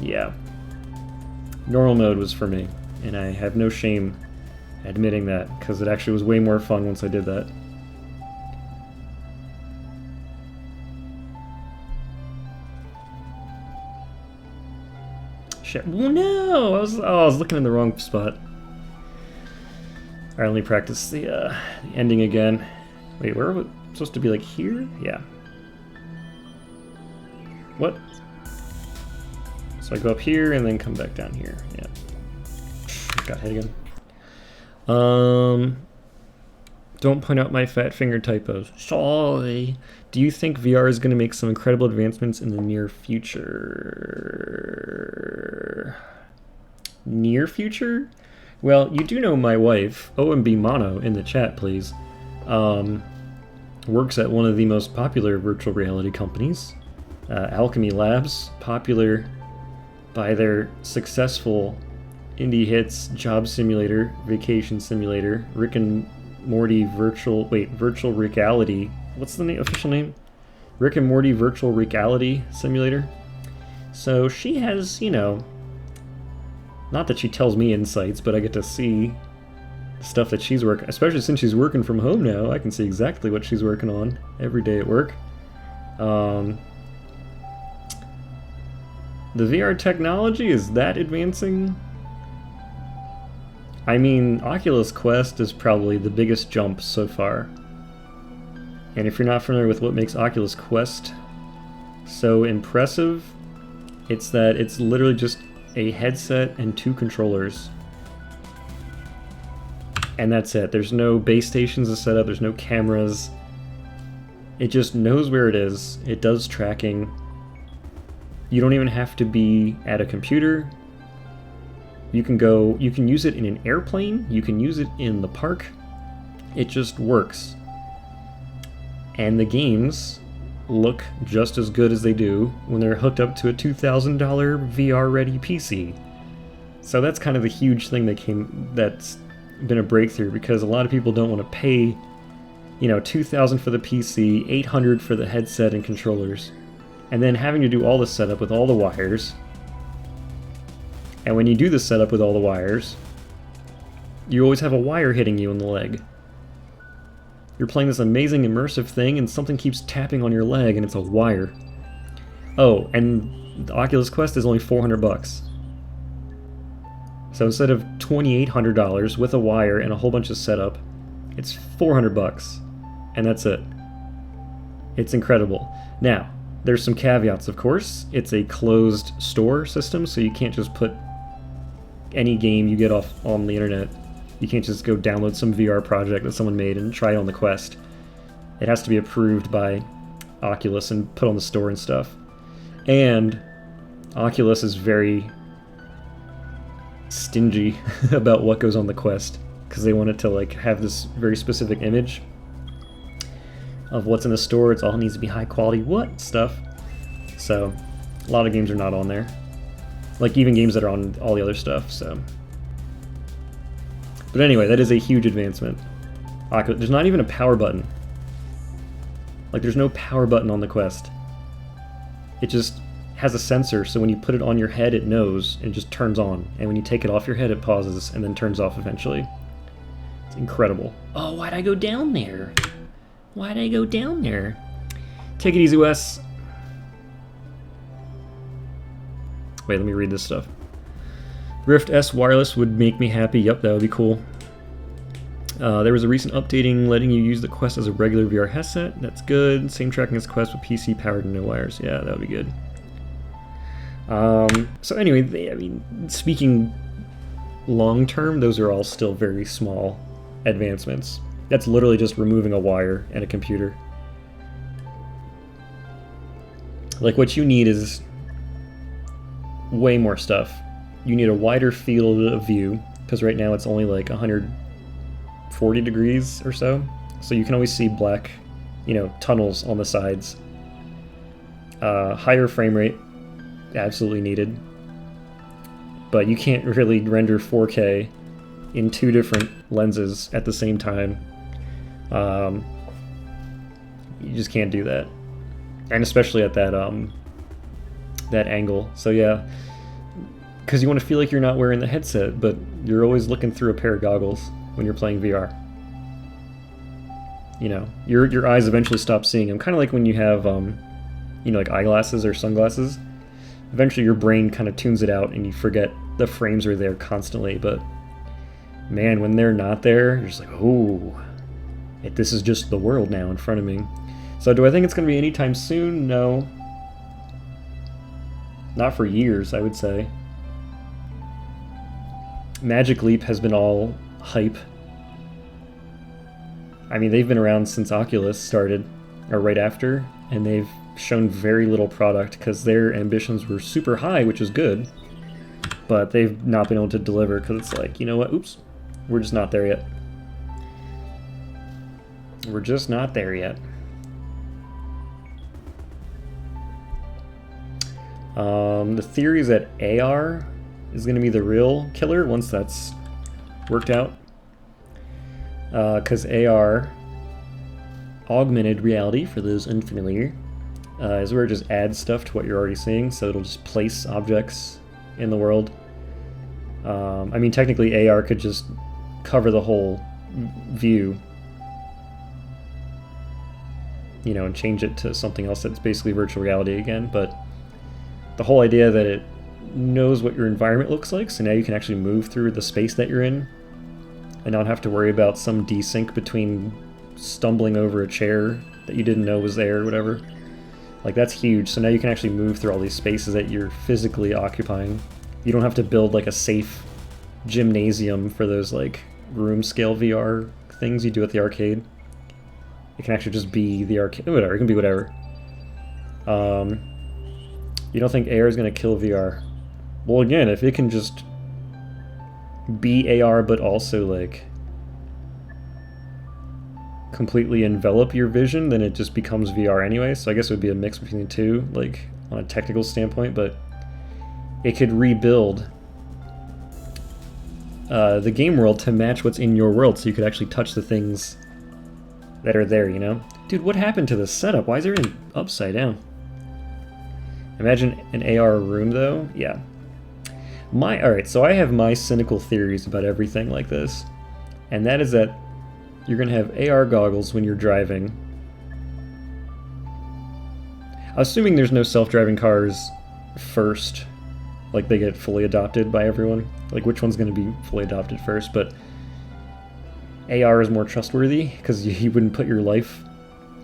yeah. Normal mode was for me, and I have no shame admitting that, because it actually was way more fun once I did that. Shit. Oh, no! I was looking in the wrong spot. Alright, let me practice the ending again. Wait, where are we supposed to be, like here? Yeah. What? So I go up here and then come back down here. Yeah. Got hit again. Don't point out my fat finger typos. Sorry. Do you think VR is going to make some incredible advancements in the near future? Near future? Well, you do know my wife, OMB Mono, in the chat, please, works at one of the most popular virtual reality companies, Alchemy Labs, popular by their successful indie hits Job Simulator, Vacation Simulator, Rick and Morty virtual reality. What's the official name? Rick and Morty Virtual Reality Simulator. So she has, not that she tells me insights, but I get to see stuff that she's working, especially since she's working from home now. I can see exactly what she's working on every day at work. The VR technology, is that advancing? I mean, Oculus Quest is probably the biggest jump so far. And if you're not familiar with what makes Oculus Quest so impressive, it's that it's literally just a headset and 2 controllers. And that's it. There's no base stations to set up, there's no cameras. It just knows where it is, it does tracking. You don't even have to be at a computer. You can use it in an airplane, you can use it in the park. It just works. And the games look just as good as they do when they're hooked up to a $2,000 VR-ready PC. So that's kind of the huge thing that's been a breakthrough, because a lot of people don't want to pay, $2,000 for the PC, $800 for the headset and controllers, and then having to do all the setup with all the wires. And when you do the setup with all the wires, you always have a wire hitting you in the leg. You're playing this amazing immersive thing and something keeps tapping on your leg and it's a wire. Oh, and the Oculus Quest is only $400. So instead of $2,800 with a wire and a whole bunch of setup, it's $400, and that's it. It's incredible. Now, there's some caveats, of course. It's a closed store system, so you can't just put any game you get off on the internet. You can't just go download some VR project that someone made and try it on the Quest. It has to be approved by Oculus and put on the store and stuff. And Oculus is very stingy about what goes on the Quest, because they want it to like have this very specific image of what's in the store. It's all needs to be high quality stuff. So a lot of games are not on there, like even games that are on all the other stuff. So, but anyway, that is a huge advancement. There's not even a power button. Like, there's no power button on the Quest. It just has a sensor, so when you put it on your head, it knows and it just turns on. And when you take it off your head, it pauses and then turns off eventually. It's incredible. Oh, why'd I go down there? Why'd I go down there? Take it easy, Wes. Wait, let me read this stuff. Rift S wireless would make me happy. Yep, that would be cool. There was a recent updating letting you use the Quest as a regular VR headset. That's good. Same tracking as Quest with PC powered and no wires. Yeah, that would be good. So anyway, I mean, speaking long term, those are all still very small advancements. That's literally just removing a wire and a computer. Like, what you need is way more stuff. You need a wider field of view, because right now it's only like 140 degrees or so. So you can always see black, tunnels on the sides. Higher frame rate, absolutely needed. But you can't really render 4K in two different lenses at the same time. You just can't do that. And especially at that angle. So yeah, because you want to feel like you're not wearing the headset, but you're always looking through a pair of goggles when you're playing VR. Your eyes eventually stop seeing them. Kind of like when you have, like eyeglasses or sunglasses. Eventually your brain kind of tunes it out and you forget the frames are there constantly. But man, when they're not there, you're just like, oh, this is just the world now in front of me. So do I think it's going to be anytime soon? No. Not for years, I would say. Magic Leap has been all hype. I mean, they've been around since Oculus started, or right after, and they've shown very little product because their ambitions were super high, which is good, but they've not been able to deliver because it's like, you know what, oops, we're just not there yet. We're just not there yet. The theory is that AR is going to be the real killer once that's worked out. Because AR, augmented reality, for those unfamiliar, is where it just adds stuff to what you're already seeing, so it'll just place objects in the world. I mean, technically AR could just cover the whole view, and change it to something else that's basically virtual reality again, but the whole idea that it knows what your environment looks like, so now you can actually move through the space that you're in and not have to worry about some desync between stumbling over a chair that you didn't know was there or whatever. Like, that's huge. So now you can actually move through all these spaces that you're physically occupying. You don't have to build like a safe gymnasium for those like room scale VR things you do at the arcade. It can actually just be the arcade, whatever, it can be whatever. You don't think AR is going to kill VR? Well, again, if it can just be AR but also like completely envelop your vision, then it just becomes VR anyway. So I guess it would be a mix between the two, like on a technical standpoint, but it could rebuild the game world to match what's in your world, so you could actually touch the things that are there, Dude, what happened to the setup? Why is everything upside down? Imagine an AR room, though. Yeah. Alright, so I have my cynical theories about everything like this. And that is that you're going to have AR goggles when you're driving. Assuming there's no self-driving cars first, Like they get fully adopted by everyone. Like which one's going to be fully adopted first, but AR is more trustworthy because you wouldn't put your life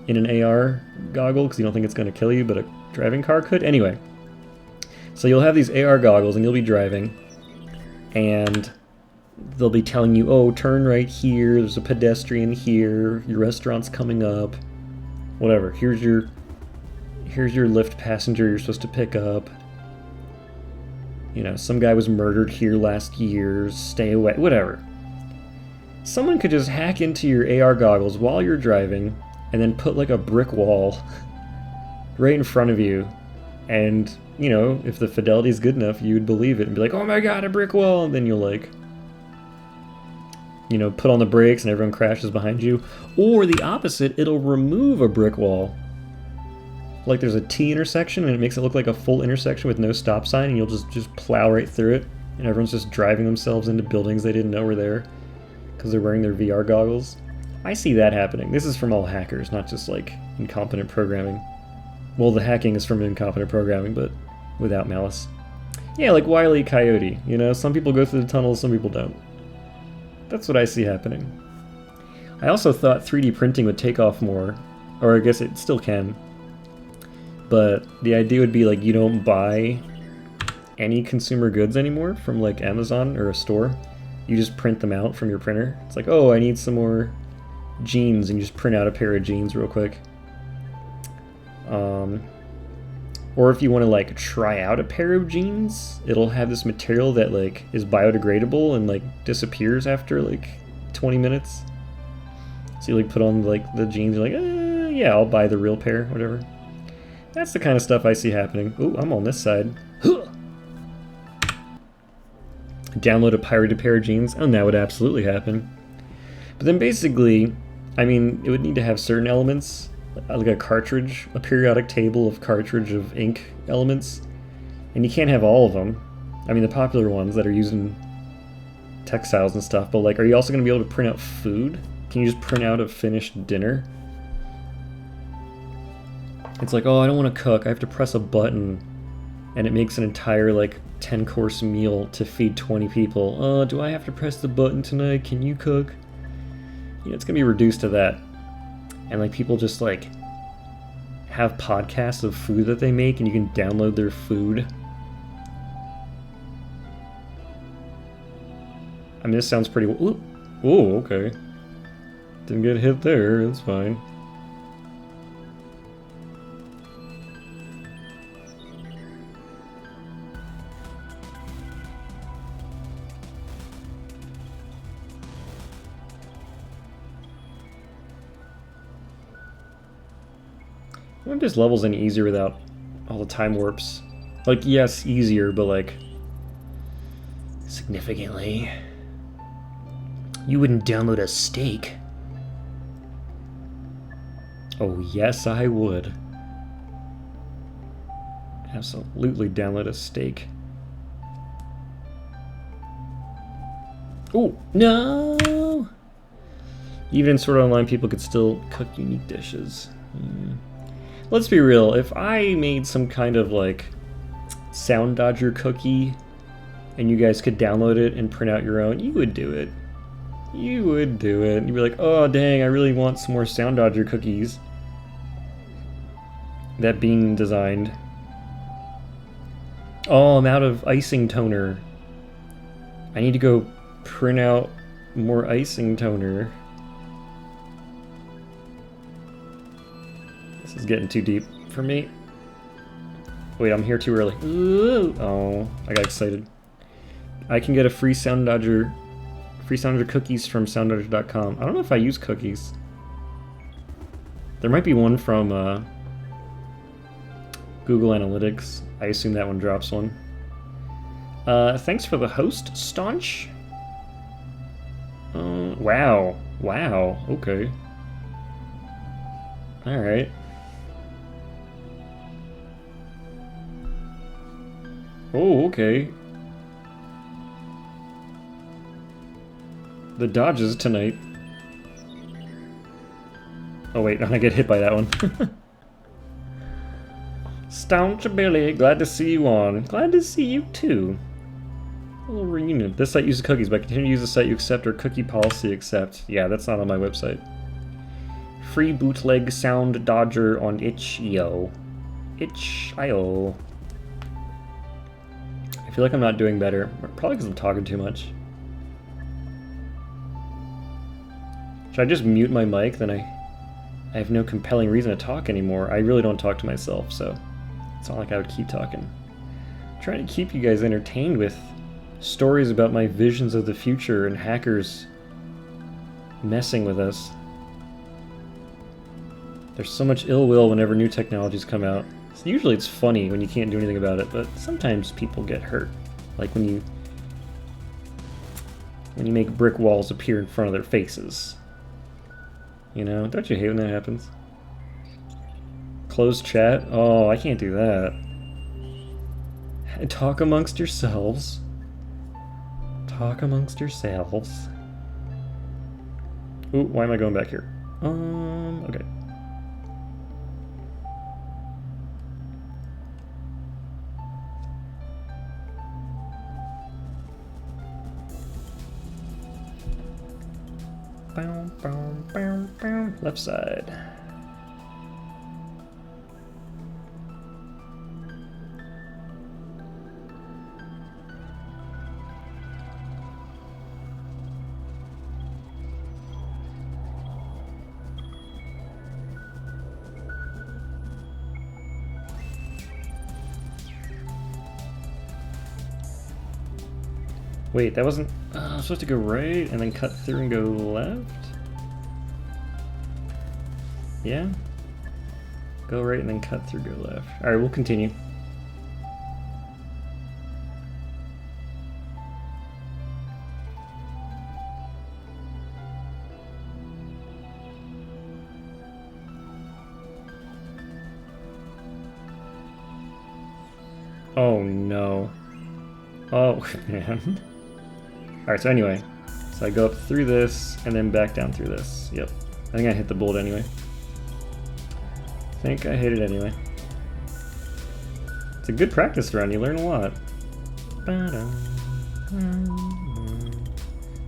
in an AR goggle because you don't think it's going to kill you, but a driving car could. Anyway, so you'll have these AR goggles and you'll be driving and they'll be telling you, oh, turn right here, there's a pedestrian here, your restaurant's coming up, whatever. Here's your Lyft passenger you're supposed to pick up. You know, some guy was murdered here last year, stay away, whatever. Someone could just hack into your AR goggles while you're driving and then put like a brick wall right in front of you. And, you know, if the fidelity is good enough, you would believe it and be like, oh my god, a brick wall! And then you'll like, you know, put on the brakes and everyone crashes behind you. Or the opposite, it'll remove a brick wall. Like there's a T intersection and it makes it look like a full intersection with no stop sign and you'll just plow right through it. And everyone's just driving themselves into buildings they didn't know were there because they're wearing their VR goggles. I see that happening. This is from all hackers, not just like incompetent programming. Well, the hacking is from incompetent programming, but without malice. Yeah, like Wile E. Coyote, you know? Some people go through the tunnels, some people don't. That's what I see happening. I also thought 3D printing would take off more, or I guess it still can. But the idea would be like you don't buy any consumer goods anymore from like Amazon or a store. You just print them out from your printer. It's like, oh, I need some more jeans, and you just print out a pair of jeans real quick. Or if you want to like try out a pair of jeans, it'll have this material that like is biodegradable and like disappears after like 20 minutes. So you like put on like the jeans, you're like, yeah, I'll buy the real pair, whatever. That's the kind of stuff I see happening. Ooh, I'm on this side. Download a pirated pair of jeans. Oh, that would absolutely happen. But then basically, I mean, it would need to have certain elements, like a cartridge, a periodic table of cartridge of ink elements. And you can't have all of them. I mean, the popular ones that are used in textiles and stuff, but like, are you also going to be able to print out food? Can you just print out a finished dinner? It's like, oh, I don't want to cook. I have to press a button, and it makes an entire, like, 10-course meal to feed 20 people. Do I have to press the button tonight? Can you cook? You know, it's going to be reduced to that. And, like, people just, like, have podcasts of food that they make, and you can download their food. I mean, this sounds pretty... Ooh, okay. Didn't get hit there. That's fine. I wonder if this level's any easier without all the time warps. Like, yes, easier, but like... significantly. You wouldn't download a steak. Oh, yes, I would. Absolutely download a steak. Oh, no! Even in Sword Art Online, people could still cook unique dishes. Let's be real, if I made some kind of, like, Soundodger cookie, and you guys could download it and print out your own, you would do it. You would do it. You'd be like, oh, dang, I really want some more Soundodger cookies. That being designed. Oh, I'm out of icing toner. I need to go print out more icing toner. This is getting too deep for me. Wait, I'm here too early. Ooh. Oh, I got excited. I can get a free Soundodger cookies from Soundodger.com. I don't know if I use cookies. There might be one from Google Analytics. I assume that one drops one. Thanks for the host, Staunch. Wow. Okay. All right. Oh, okay. The Dodgers tonight. Oh wait, I get hit by that one. Staunch Billy, glad to see you on. Glad to see you too. A little reunion. This site uses cookies, but continue to use the site you accept or cookie policy accept. Yeah, that's not on my website. Free bootleg Soundodger on itch.io. Itch.io. I feel like I'm not doing better. Probably because I'm talking too much. Should I just mute my mic? Then I have no compelling reason to talk anymore. I really don't talk to myself, so it's not like I would keep talking. I'm trying to keep you guys entertained with stories about my visions of the future and hackers messing with us. There's so much ill will whenever new technologies come out. So usually it's funny when you can't do anything about it, but sometimes people get hurt. Like when you make brick walls appear in front of their faces. You know, don't you hate when that happens? Closed chat? Oh, I can't do that. Talk amongst yourselves. Talk amongst yourselves. Ooh, why am I going back here? Okay. Bow, bow, bow, bow. Left side. Wait, that wasn't... I was supposed to go right and then cut through and go left? Yeah? Go right and then cut through, go left. Alright, we'll continue. Oh no. Oh man. Alright, so anyway. So I go up through this and then back down through this. Yep. I think I hit the bullet anyway. I think I hit it anyway. It's a good practice run, you learn a lot.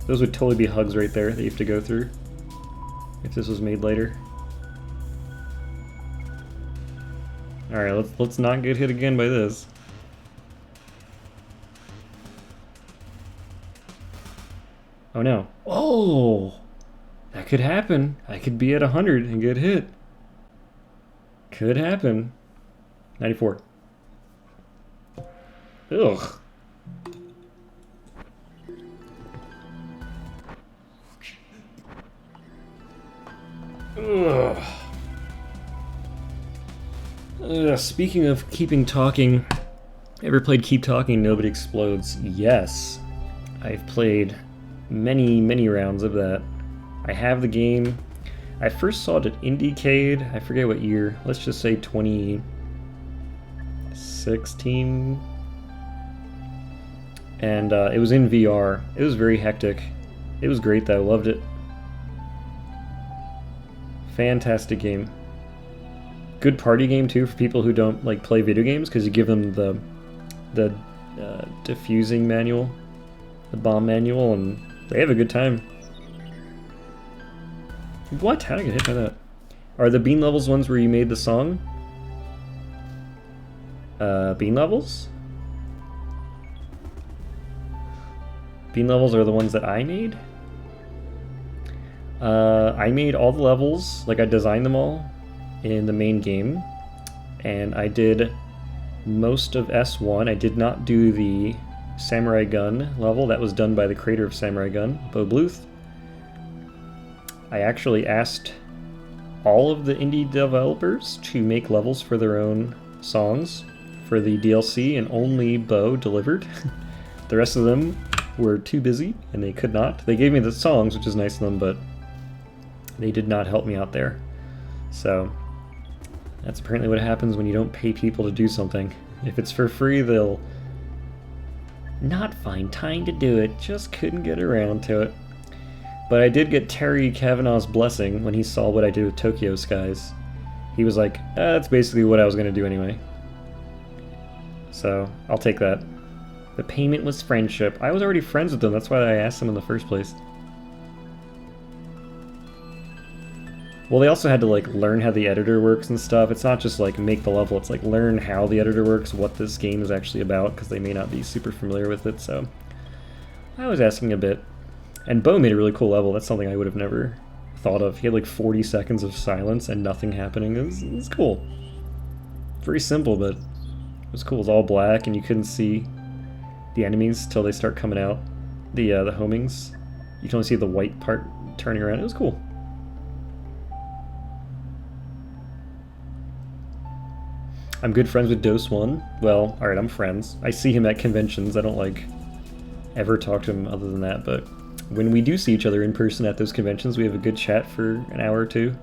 Those would totally be hugs right there that you have to go through if this was made later. Alright, let's not get hit again by this. Oh no. Oh! That could happen. I could be at 100 and get hit. Could happen. 94. Ugh. Ugh. Speaking of keeping talking, ever played Keep Talking, Nobody Explodes? Yes. I've played many rounds of that. I have the game. I first saw it at Indiecade. I forget what year. Let's just say 2016. And it was in VR. It was very hectic. It was great though. Loved it. Fantastic game. Good party game too for people who don't like play video games, because you give them the defusing manual, the bomb manual, and they have a good time. What? How did I get hit by that? Are the bean levels ones where you made the song? Bean levels? Bean levels are the ones that I made? I made all the levels, like I designed them all in the main game, and I did most of S1. I did not do the Samurai Gun level. That was done by the creator of Samurai Gun, Bo Bluth. I actually asked all of the indie developers to make levels for their own songs for the DLC, and only Bo delivered. The rest of them were too busy, and they could not. They gave me the songs, which is nice of them, but they did not help me out there. So that's apparently what happens when you don't pay people to do something. If it's for free, they'll not find time to do it. Just couldn't get around to it. But I did get Terry Kavanaugh's blessing when he saw what I did with Tokyo Skies. He was like, that's basically what I was going to do anyway. So, I'll take that. The payment was friendship. I was already friends with them, that's why I asked them in the first place. Well, they also had to, like, learn how the editor works and stuff. It's not just, like, make the level, it's, like, learn how the editor works, what this game is actually about, because they may not be super familiar with it, so... I was asking a bit. And Bo made a really cool level. That's something I would have never thought of. He had, like, 40 seconds of silence and nothing happening. It was cool. Very simple, but it was cool. It was all black, and you couldn't see the enemies till they start coming out. The homings. You can only see the white part turning around. It was cool. I'm good friends with Dose 1. Well, alright, I'm friends. I see him at conventions. I don't, like, ever talk to him other than that, but when we do see each other in person at those conventions, we have a good chat for an hour or two.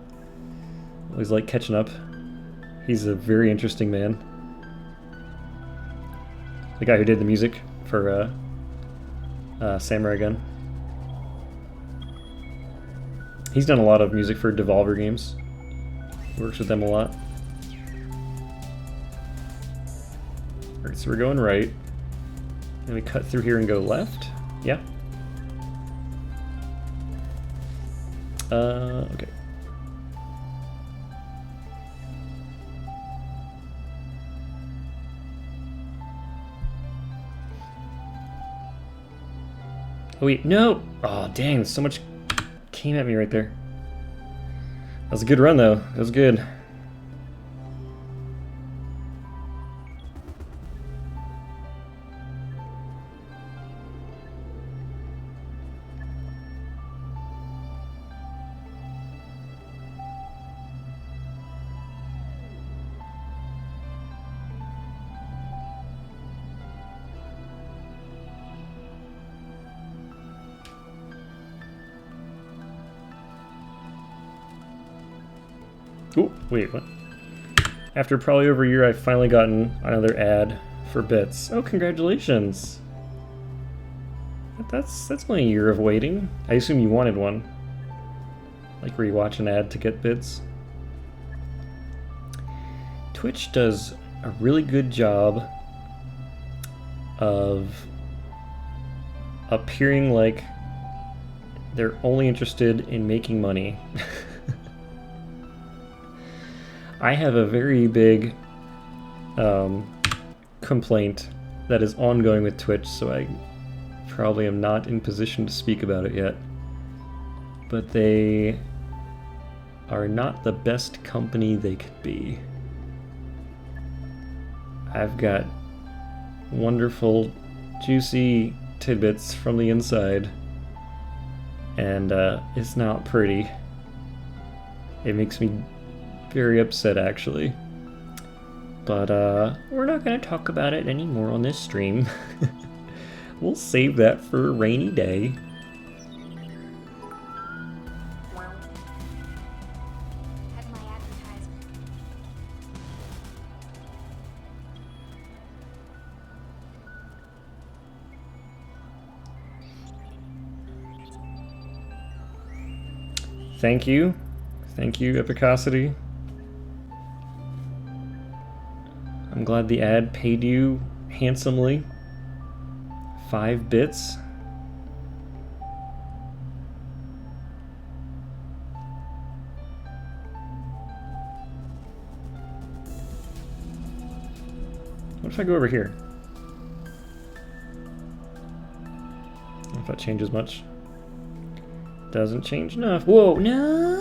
Always like catching up. He's a very interesting man. The guy who did the music for Samurai Gun. He's done a lot of music for Devolver games. Works with them a lot. Alright, so we're going right. And we cut through here and go left. Yeah. Okay. Oh wait, no! Oh dang, so much came at me right there. That was a good run though. That was good. Oh, wait, what? After probably over a year, I've finally gotten another ad for bits. Oh, congratulations! That's only a year of waiting. I assume you wanted one. Like where you watch an ad to get bits. Twitch does a really good job of appearing like they're only interested in making money. I have a very big complaint that is ongoing with Twitch, so I probably am not in position to speak about it yet. But they are not the best company they could be. I've got wonderful, juicy tidbits from the inside, and it's not pretty. It makes me very upset, actually. But we're not going to talk about it anymore on this stream. We'll save that for a rainy day. Thank you. Thank you, Epicosity. I'm glad the ad paid you handsomely. 5 bits. What if I go over here? I don't know if that changes much. Doesn't change enough. Whoa, no!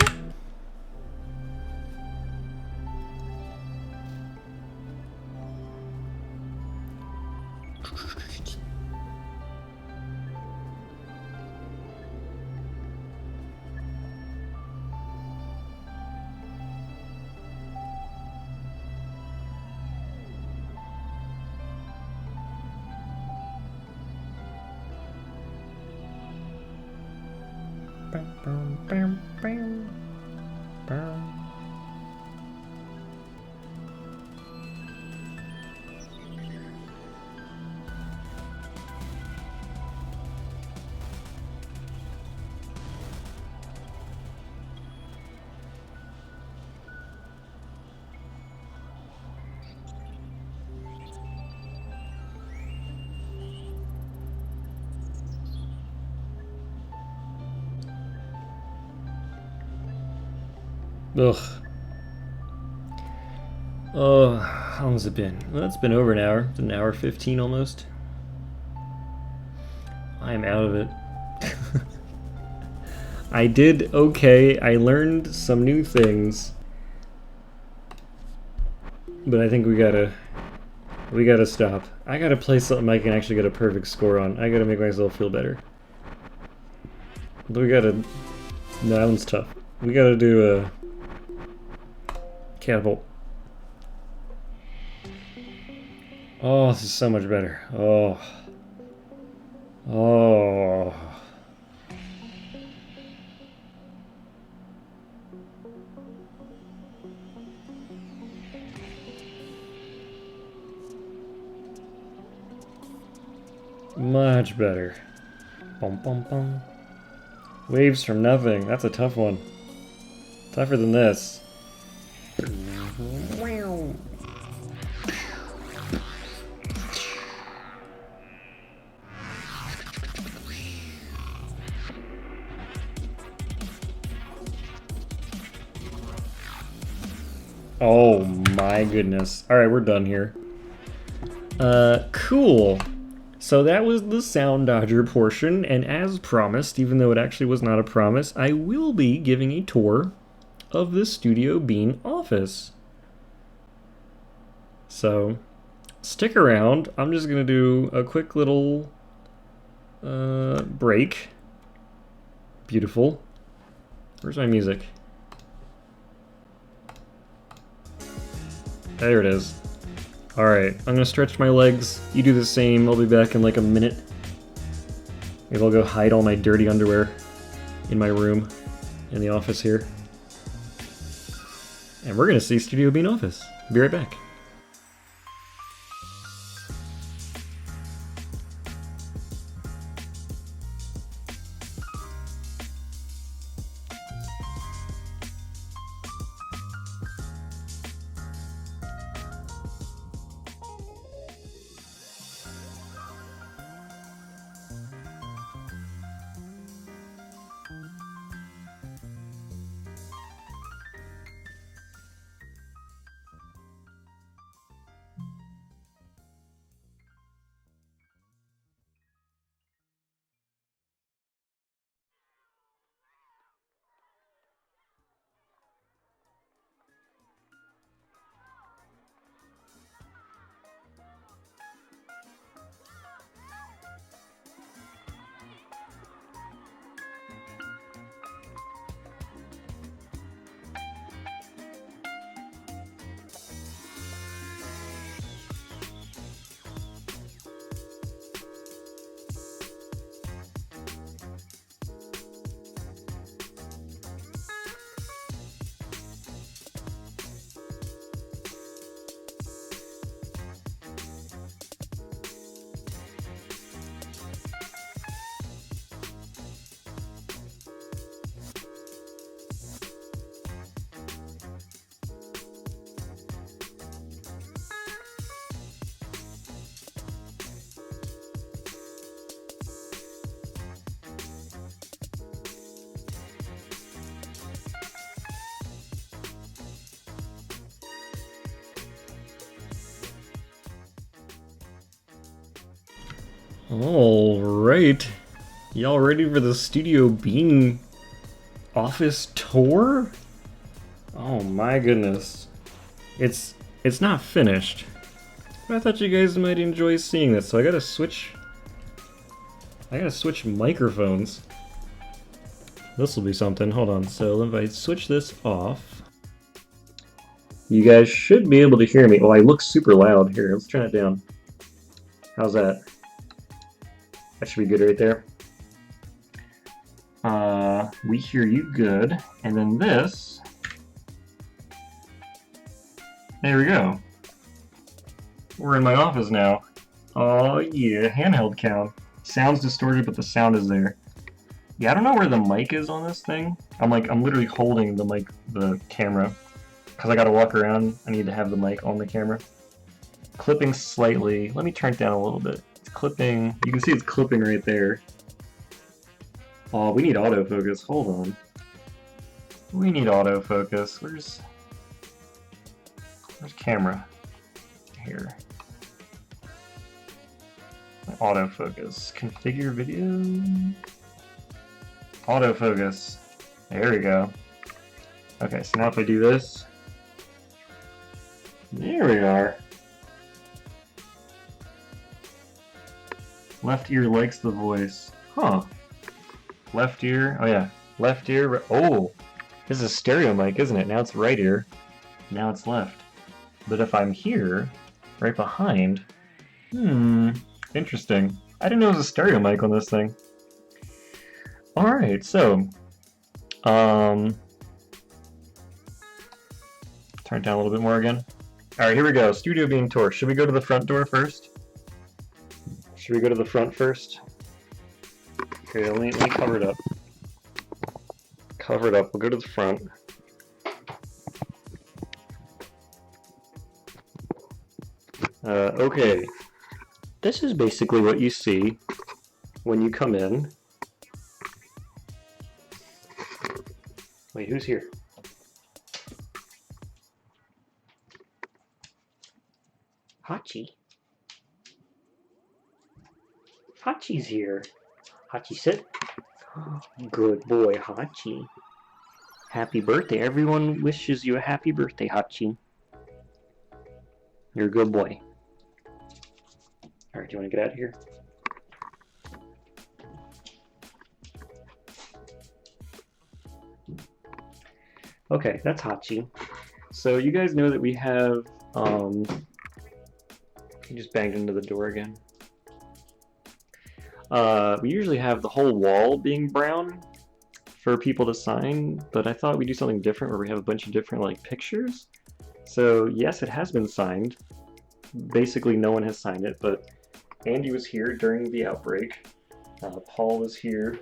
Ugh. Oh, how long has it been? Well, it's been over an hour. It's an hour 15 almost. I am out of it. I did okay. I learned some new things. But I think we gotta stop. I gotta play something I can actually get a perfect score on. I gotta make myself feel better. But we gotta... No, that one's tough. We gotta do a... catapult. Oh, this is so much better. Oh. Oh. Much better. Bum bum bum. Waves from nothing. That's a tough one. Tougher than this. Oh my goodness. Alright, we're done here. Cool. So that was the Soundodger portion, and as promised, even though it actually was not a promise, I will be giving a tour of the Studio Bean office. So, stick around. I'm just gonna do a quick little break. Beautiful. Where's my music? There it is. Alright, I'm gonna stretch my legs. You do the same. I'll be back in like a minute. Maybe I'll go hide all my dirty underwear in my room in the office here. And we're gonna see Studio Bean office. Be right back. Alright. Y'all ready for the Studio Bean office tour? Oh my goodness. It's not finished. But I thought you guys might enjoy seeing this, so I gotta switch microphones. This'll be something. Hold on. So if I switch this off, you guys should be able to hear me. Oh, I look super loud. Here, let's turn it down. How's that? That should be good right there. We hear you good. And then this. There we go. We're in my office now. Oh yeah, handheld cam. Sound's distorted, but the sound is there. Yeah, I don't know where the mic is on this thing. I'm literally holding the mic, the camera, because I gotta walk around. I need to have the mic on the camera. Clipping slightly. Let me turn it down a little bit. It's clipping. You can see it's clipping right there. Oh, we need autofocus. Hold on. We need autofocus. Where's camera? Here. Autofocus. Configure video. Autofocus. There we go. Okay, so now if I do this, there we are. Left ear likes the voice. Huh. Left ear, oh yeah. Left ear, oh! This is a stereo mic, isn't it? Now it's right ear. Now it's left. But if I'm here, right behind, interesting. I didn't know it was a stereo mic on this thing. Alright, so, turn it down a little bit more again. Alright, here we go. Studio being torched. Should we go to the front door first? Should we go to the front first? Okay, let me cover it up. Cover it up. We'll go to the front. Okay. This is basically what you see when you come in. Wait, who's here? Hachi. Hachi's here. Hachi, sit. Good boy, Hachi. Happy birthday. Everyone wishes you a happy birthday, Hachi. You're a good boy. Alright, do you want to get out of here? Okay, that's Hachi. So you guys know that we have, he just banged into the door again. We usually have the whole wall being brown for people to sign, but I thought we'd do something different where we have a bunch of different like pictures. So yes, it has been signed. Basically no one has signed it, but Andy was here during the outbreak. Paul was here,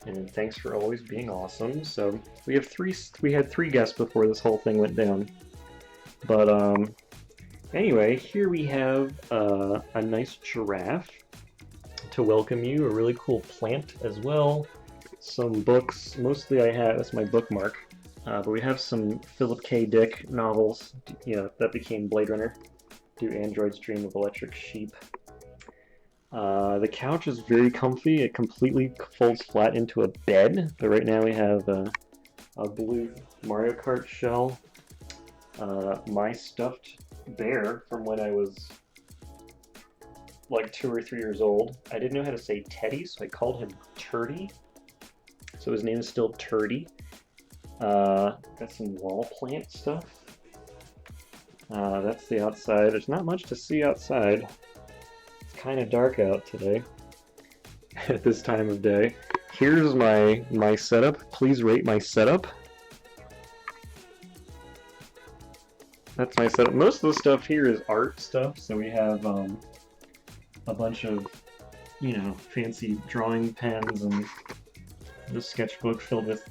and thanks for always being awesome. So we had three guests before this whole thing went down. But anyway, here we have a nice giraffe to welcome you, a really cool plant as well, some books, mostly that's my bookmark, but we have some Philip K. Dick novels, that became Blade Runner, Do Androids Dream of Electric Sheep. The couch is very comfy, it completely folds flat into a bed, but right now we have a blue Mario Kart shell, my stuffed bear from when I was like 2 or 3 years old. I didn't know how to say Teddy, so I called him Turdy. So his name is still Turdy. Got some wall plant stuff. That's the outside. There's not much to see outside. It's kind of dark out today at this time of day. Here's my setup. Please rate my setup. That's my setup. Most of the stuff here is art stuff, so we have a bunch of, fancy drawing pens and this sketchbook filled with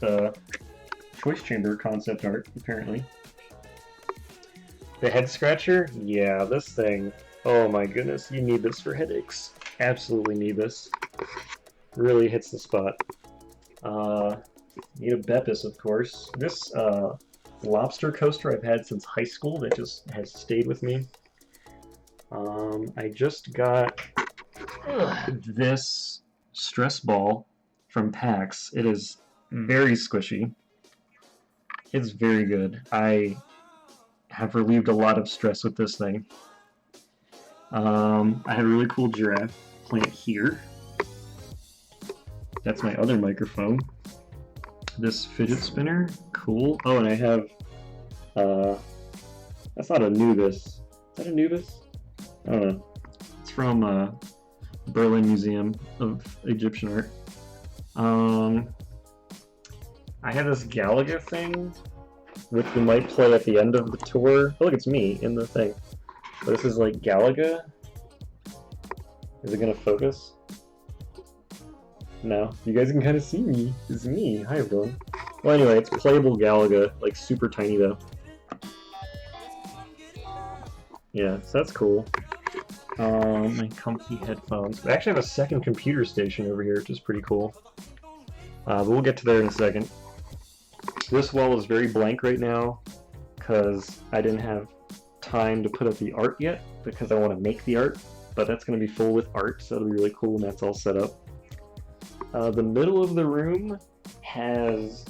choice chamber concept art, apparently. The head scratcher? Yeah, this thing. Oh my goodness, you need this for headaches. Absolutely need this. Really hits the spot. Need a Beppis, of course. This lobster coaster I've had since high school that just has stayed with me. I just got this stress ball from PAX. It is very squishy. It's very good. I have relieved a lot of stress with this thing. I have a really cool giraffe plant here. That's my other microphone. This fidget spinner, cool. Oh, and I have, that's not a Nubis. Is that a Nubis? I don't know. It's from Berlin Museum of Egyptian Art. I have this Galaga thing, which we might play at the end of the tour. Oh, look, it's me in the thing. But this is like Galaga. Is it gonna focus? No. You guys can kind of see me. It's me. Hi, everyone. Well, anyway, it's playable Galaga, like super tiny though. Yeah, so that's cool. My comfy headphones. I actually have a second computer station over here, which is pretty cool. But we'll get to there in a second. This wall is very blank right now because I didn't have time to put up the art yet because I want to make the art, but that's going to be full with art, so it'll be really cool when that's all set up. The middle of the room has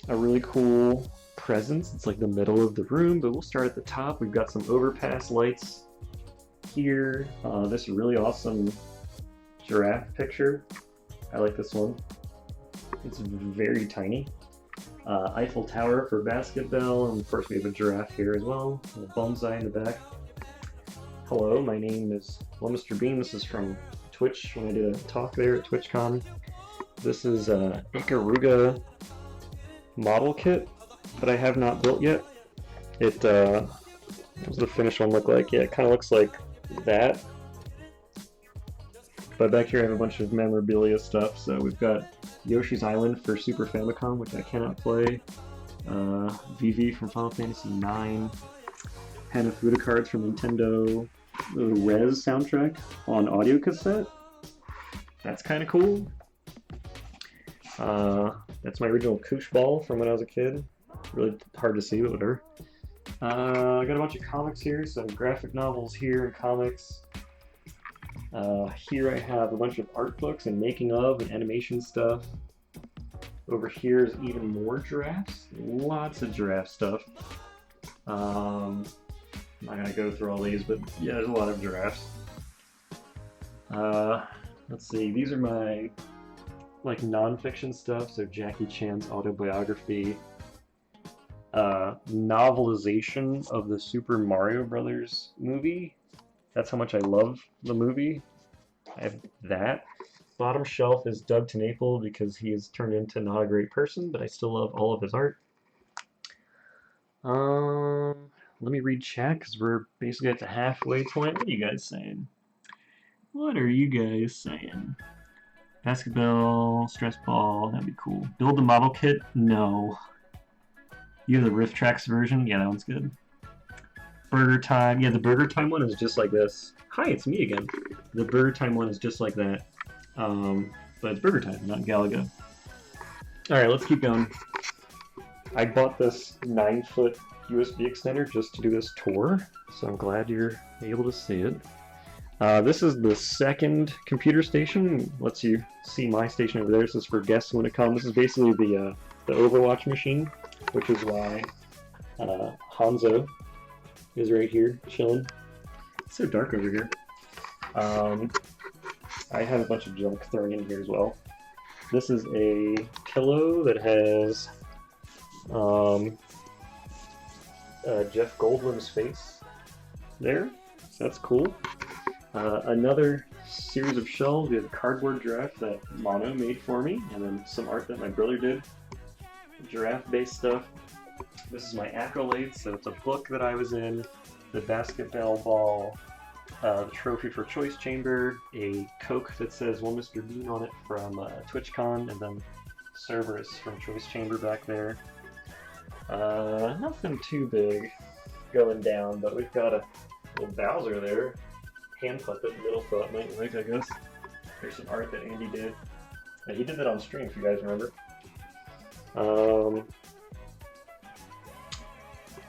a really cool presence. It's like the middle of the room, but we'll start at the top. We've got some overpass lights here. This really awesome giraffe picture. I like this one. It's very tiny. Eiffel Tower for basketball, and of course we have a giraffe here as well, and a bonsai in the back. Hello, my name is Mr. Bean. This is from Twitch when I did a talk there at TwitchCon. This is a Ikaruga model kit that I have not built yet. What does the finished one look like? Yeah, it kind of looks like that. But back here I have a bunch of memorabilia stuff. So we've got Yoshi's Island for Super Famicom, which I cannot play. Vivi from Final Fantasy IX. Hanafuda cards from Nintendo. The Rez soundtrack on audio cassette. That's kind of cool. That's my original Koosh ball from when I was a kid. Really hard to see, but whatever. I got a bunch of comics here, some graphic novels here and comics. Here I have a bunch of art books and making of and animation stuff. Over here is even more giraffes. Lots of giraffe stuff. I'm not gonna go through all these, but yeah, there's a lot of giraffes. Let's see, these are my like non-fiction stuff, so Jackie Chan's autobiography, novelization of the Super Mario Brothers movie. That's how much I love the movie. I have that. Bottom shelf is Doug TenNapel because he has turned into not a great person, but I still love all of his art. Let me read chat because we're basically at the halfway point. What are you guys saying? What are you guys saying? Basketball, stress ball, that'd be cool. Build the model kit? No. You have the Rift Tracks version? Yeah, that one's good. Burger Time. Yeah, the Burger Time one is just like this. Hi, it's me again. The Burger Time one is just like that. But it's Burger Time, not Galaga. Alright, let's keep going. I bought this 9-foot USB extender just to do this tour, so I'm glad you're able to see it. This is the second computer station. Lets you see my station over there. This is for guests when it comes. This is basically the Overwatch machine, which is why Hanzo is right here chilling. It's so dark over here. I have a bunch of junk thrown in here as well. This is a pillow that has Jeff Goldblum's face there, so that's cool. Another series of shelves. We have a cardboard giraffe that Mono made for me, and then some art that my brother did. Giraffe-based stuff. This is my accolades, so it's a book that I was in, the basketball ball, the trophy for Choice Chamber, a Coke that says One Mr. Bean on it from TwitchCon, and then Cerberus from Choice Chamber back there. Nothing too big going down, but we've got a little Bowser there. Hand puppet, middle foot, might like, I guess. There's some art that Andy did. He did that on stream, if you guys remember.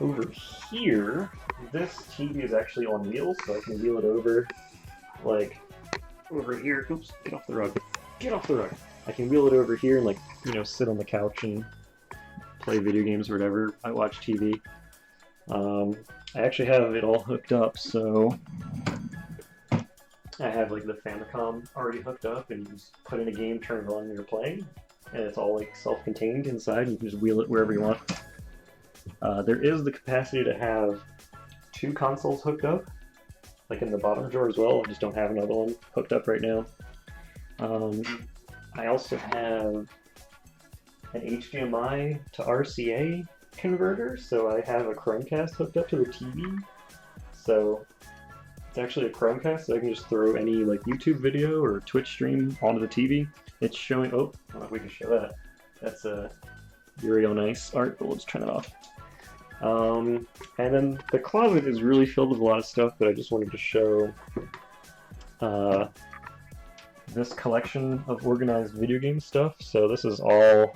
Over here, this TV is actually on wheels, so I can wheel it over, like, over here. Oops, get off the rug. Get off the rug! I can wheel it over here and, like, you know, sit on the couch and play video games or whatever. I watch TV. I actually have it all hooked up, so I have, like, the Famicom already hooked up, and you just put in a game, turn it on, and you're playing, and it's all, like, self-contained inside. You can just wheel it wherever you want. There is the capacity to have 2 consoles hooked up, like in the bottom drawer as well. I just don't have another one hooked up right now. I also have an HDMI to RCA converter, so I have a Chromecast hooked up to the TV. So it's actually a Chromecast, so I can just throw any like YouTube video or Twitch stream onto the TV. It's showing, oh, I don't know if we can show that. That's a very nice art, but we'll just turn it off. And then the closet is really filled with a lot of stuff, but I just wanted to show this collection of organized video game stuff. So this is all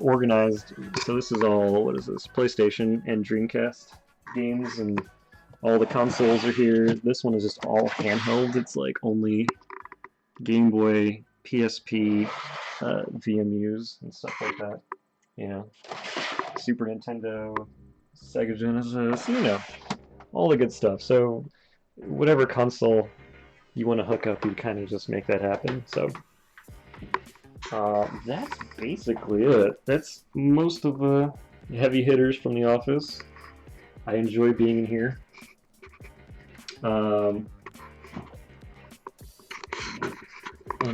organized. So this is all, what is this, PlayStation and Dreamcast games, and all the consoles are here. This one is just all handheld. It's like only Game Boy, PSP, VMUs, and stuff like that. You know, Super Nintendo, Sega Genesis, you know, all the good stuff. So whatever console you want to hook up, you kind of just make that happen. So that's basically it. That's most of the heavy hitters from the office. I enjoy being in here. Let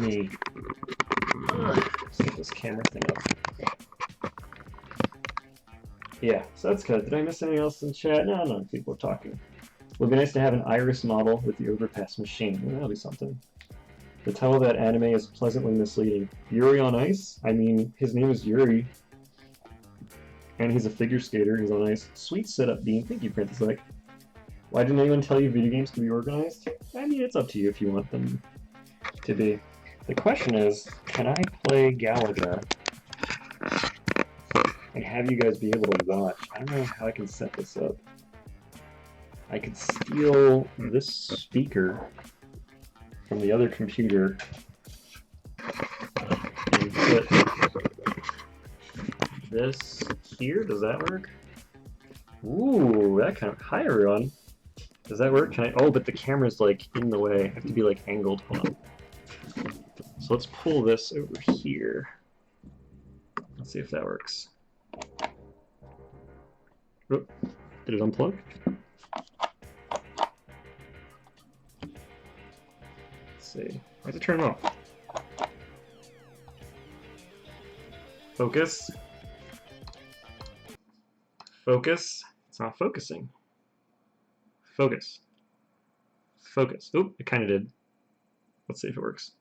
me set this camera thing up. Yeah, so that's good. Did I miss anything else in chat? No, people are talking. It would be nice to have an iris model with the overpass machine. Well, that'll be something. The title of that anime is pleasantly misleading. Yuri on Ice? I mean, his name is Yuri. And he's a figure skater. He's on ice. Sweet setup, Dean. Thank you, Princess Like. Why didn't anyone tell you video games can be organized? I mean, it's up to you if you want them to be. The question is, can I play Galaga and have you guys be able to watch? I don't know how I can set this up. I could steal this speaker from the other computer and put this here. Does that work? Ooh, that kind of... Hi, everyone. Does that work? Can I... Oh, but the camera's, like, in the way. I have to be, like, angled. Hold on. So let's pull this over here. Let's see if that works. Oh, did it unplug? Let's see. I have to turn it off. Focus. Focus. It's not focusing. Focus. Focus. Oop, it kind of did. Let's see if it works.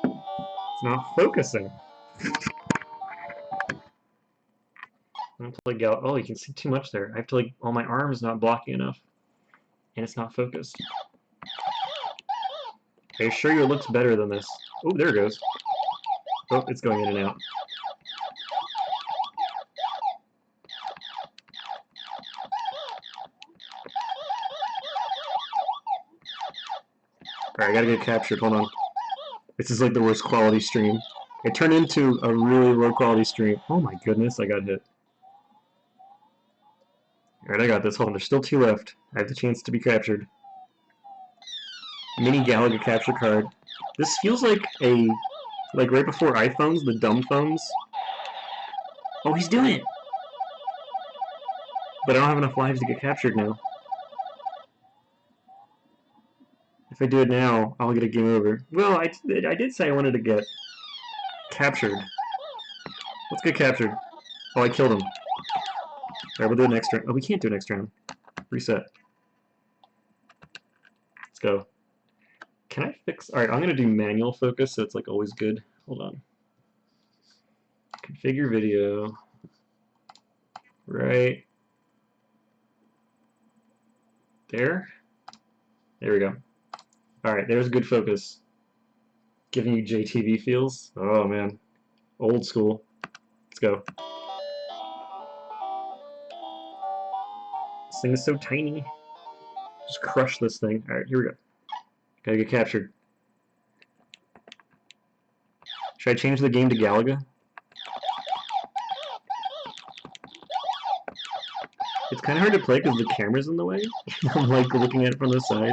It's not focusing. I'm gonna play Gal. Oh, you can see too much there. I have to, like, oh, my arm is not blocking enough. And it's not focused. Are you sure it looks better than this? Oh, there it goes. Oh, it's going in and out. Alright, I gotta get captured. Hold on. This is like the worst quality stream. It turned into a really low quality stream. Oh my goodness, I got hit. Alright, I got this. Hold on, there's still 2 left. I have the chance to be captured. Mini Galaga capture card. This feels like a... Like right before iPhones, the dumb phones. Oh, he's doing it! But I don't have enough lives to get captured now. If I do it now, I'll get a game over. Well, I did say I wanted to get captured. Let's get captured. Oh, I killed him. Alright, we'll do it next round. Oh, we can't do it next round. Reset. Let's go. Can I fix... Alright, I'm going to do manual focus, so it's like always good. Hold on. Configure video. Right. There. There we go. Alright, there's good focus. Giving you JTV feels. Oh, man. Old school. Let's go. This thing is so tiny. Just crush this thing. Alright, here we go. Gotta get captured. Should I change the game to Galaga? It's kind of hard to play because the camera's in the way. I'm like looking at it from the side.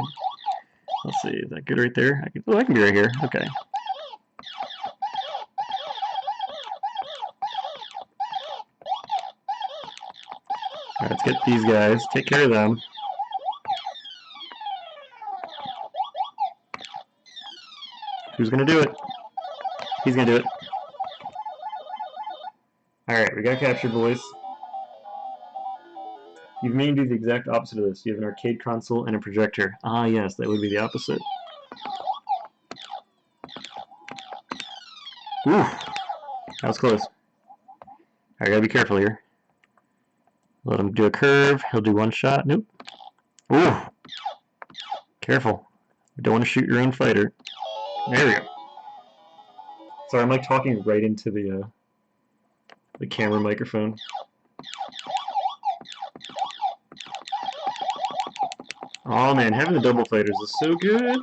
Let's see, is that good right there? I can be right here. Okay. Alright, let's get these guys. Take care of them. Who's gonna do it? He's gonna do it. Alright, we got captured, boys. You've made me do the exact opposite of this. You have an arcade console and a projector. Ah, yes, that would be the opposite. Ooh, that was close. I gotta be careful here. Let him do a curve. He'll do one shot. Nope. Ooh. Careful. You don't want to shoot your own fighter. There we go. Sorry, I'm like talking right into the camera microphone. Oh man, having the double fighters is so good.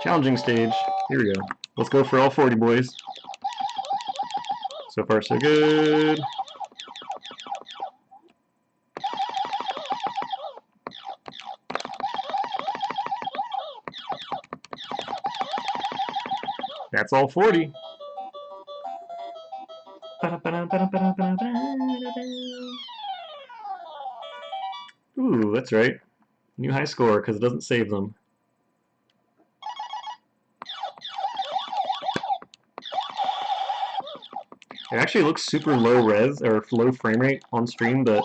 Challenging stage. Here we go. Let's go for all 40, boys. So far, so good. That's all 40. Ooh, that's right. New high score, because it doesn't save them. It actually looks super low res, or low frame rate on stream, but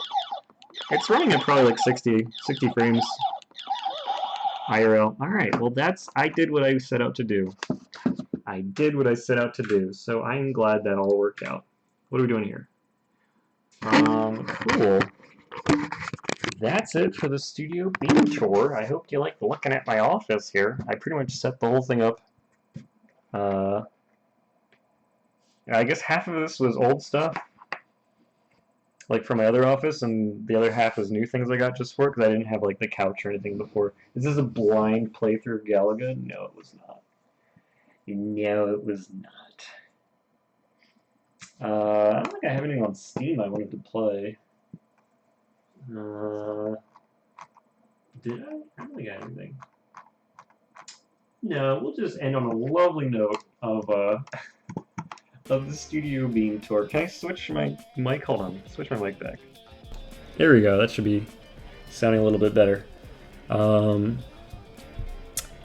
it's running at probably like 60 frames IRL. Alright, well I did what I set out to do. I did what I set out to do, so I'm glad that all worked out. What are we doing here? Cool. That's it for the Studio Beam tour. I hope you like looking at my office here. I pretty much set the whole thing up. I guess half of this was old stuff, like from my other office, and the other half was new things I got just for it, because I didn't have like the couch or anything before. Is this a blind playthrough of Galaga? No, it was not. No, it was not. I don't think I have anything on Steam I wanted to play. Did I? I don't think I have anything. No, we'll just end on a lovely note of the Studio Beam tour. Can I switch my mic? Hold on, switch my mic back. There we go. That should be sounding a little bit better.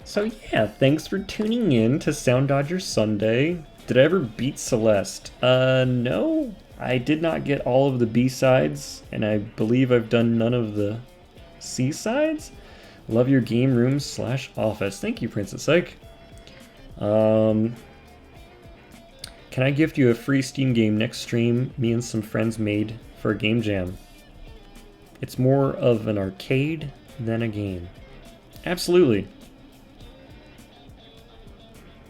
So yeah, thanks for tuning in to Soundodger Sunday. Did I ever beat Celeste? No. I did not get all of the B-sides, and I believe I've done none of the C-sides. Love your game room / office. Thank you, Princess Ike. Can I gift you a free Steam game next stream me and some friends made for a game jam? It's more of an arcade than a game. Absolutely.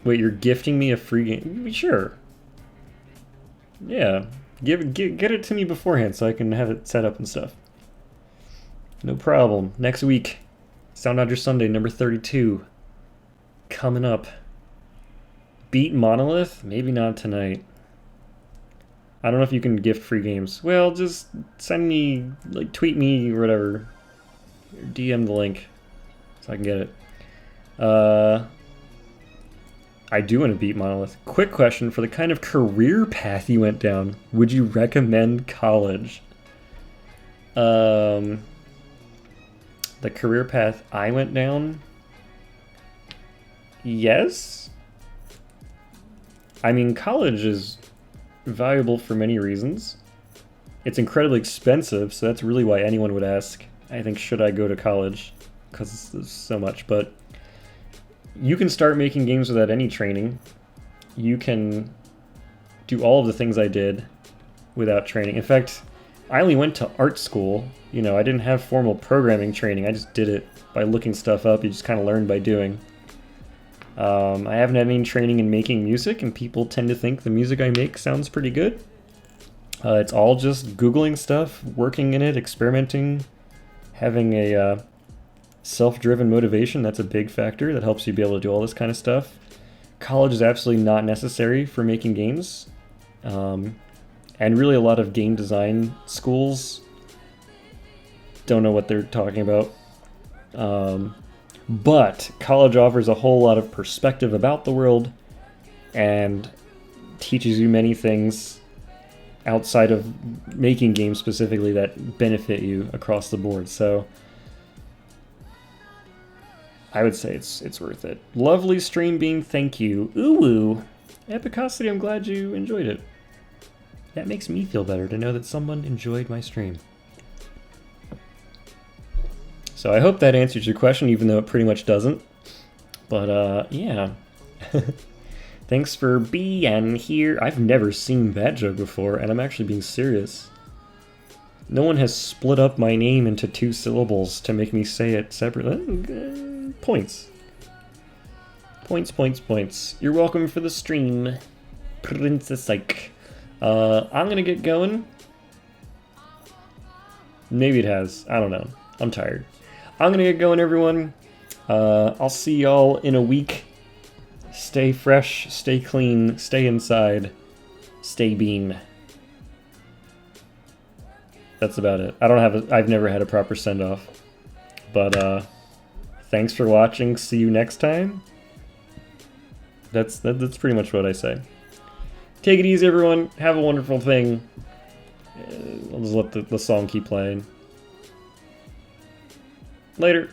Wait, you're gifting me a free game? Sure. Yeah. Get it to me beforehand so I can have it set up and stuff. No problem. Next week, Soundodger Sunday number 32. Coming up. Beat Monolith? Maybe not tonight. I don't know if you can gift free games. Well, just send me, like, tweet me or whatever. Or DM the link so I can get it. I do want to beat Monolith. Quick question, for the kind of career path you went down, would you recommend college? The career path I went down? Yes? I mean, college is valuable for many reasons. It's incredibly expensive, so that's really why anyone would ask, I think, should I go to college? Because there's so much, but you can start making games without any training. You can do all of the things I did without training. In fact, I only went to art school. You know, I didn't have formal programming training. I just did it by looking stuff up. You just kind of learn by doing. I haven't had any training in making music, and people tend to think the music I make sounds pretty good. It's all just Googling stuff, working in it, experimenting, having a self-driven motivation. That's a big factor that helps you be able to do all this kind of stuff. College is absolutely not necessary for making games. And really a lot of game design schools don't know what they're talking about. But college offers a whole lot of perspective about the world and teaches you many things outside of making games specifically that benefit you across the board. So I would say it's worth it. Lovely stream beam, thank you. Ooh, Epicosity, I'm glad you enjoyed it. That makes me feel better to know that someone enjoyed my stream. So I hope that answers your question, even though it pretty much doesn't. But yeah. Thanks for being here. I've never seen that joke before, and I'm actually being serious. No one has split up my name into 2 syllables to make me say it separately. Points. Points, points, points. You're welcome for the stream, Princess Psych. I'm gonna get going. Maybe it has. I don't know. I'm tired. I'm gonna get going, everyone. I'll see y'all in a week. Stay fresh, stay clean, stay inside, stay bean. That's about it. I've never had a proper send-off. But, thanks for watching. See you next time. That's pretty much what I say. Take it easy, everyone. Have a wonderful thing. I'll just let the song keep playing. Later.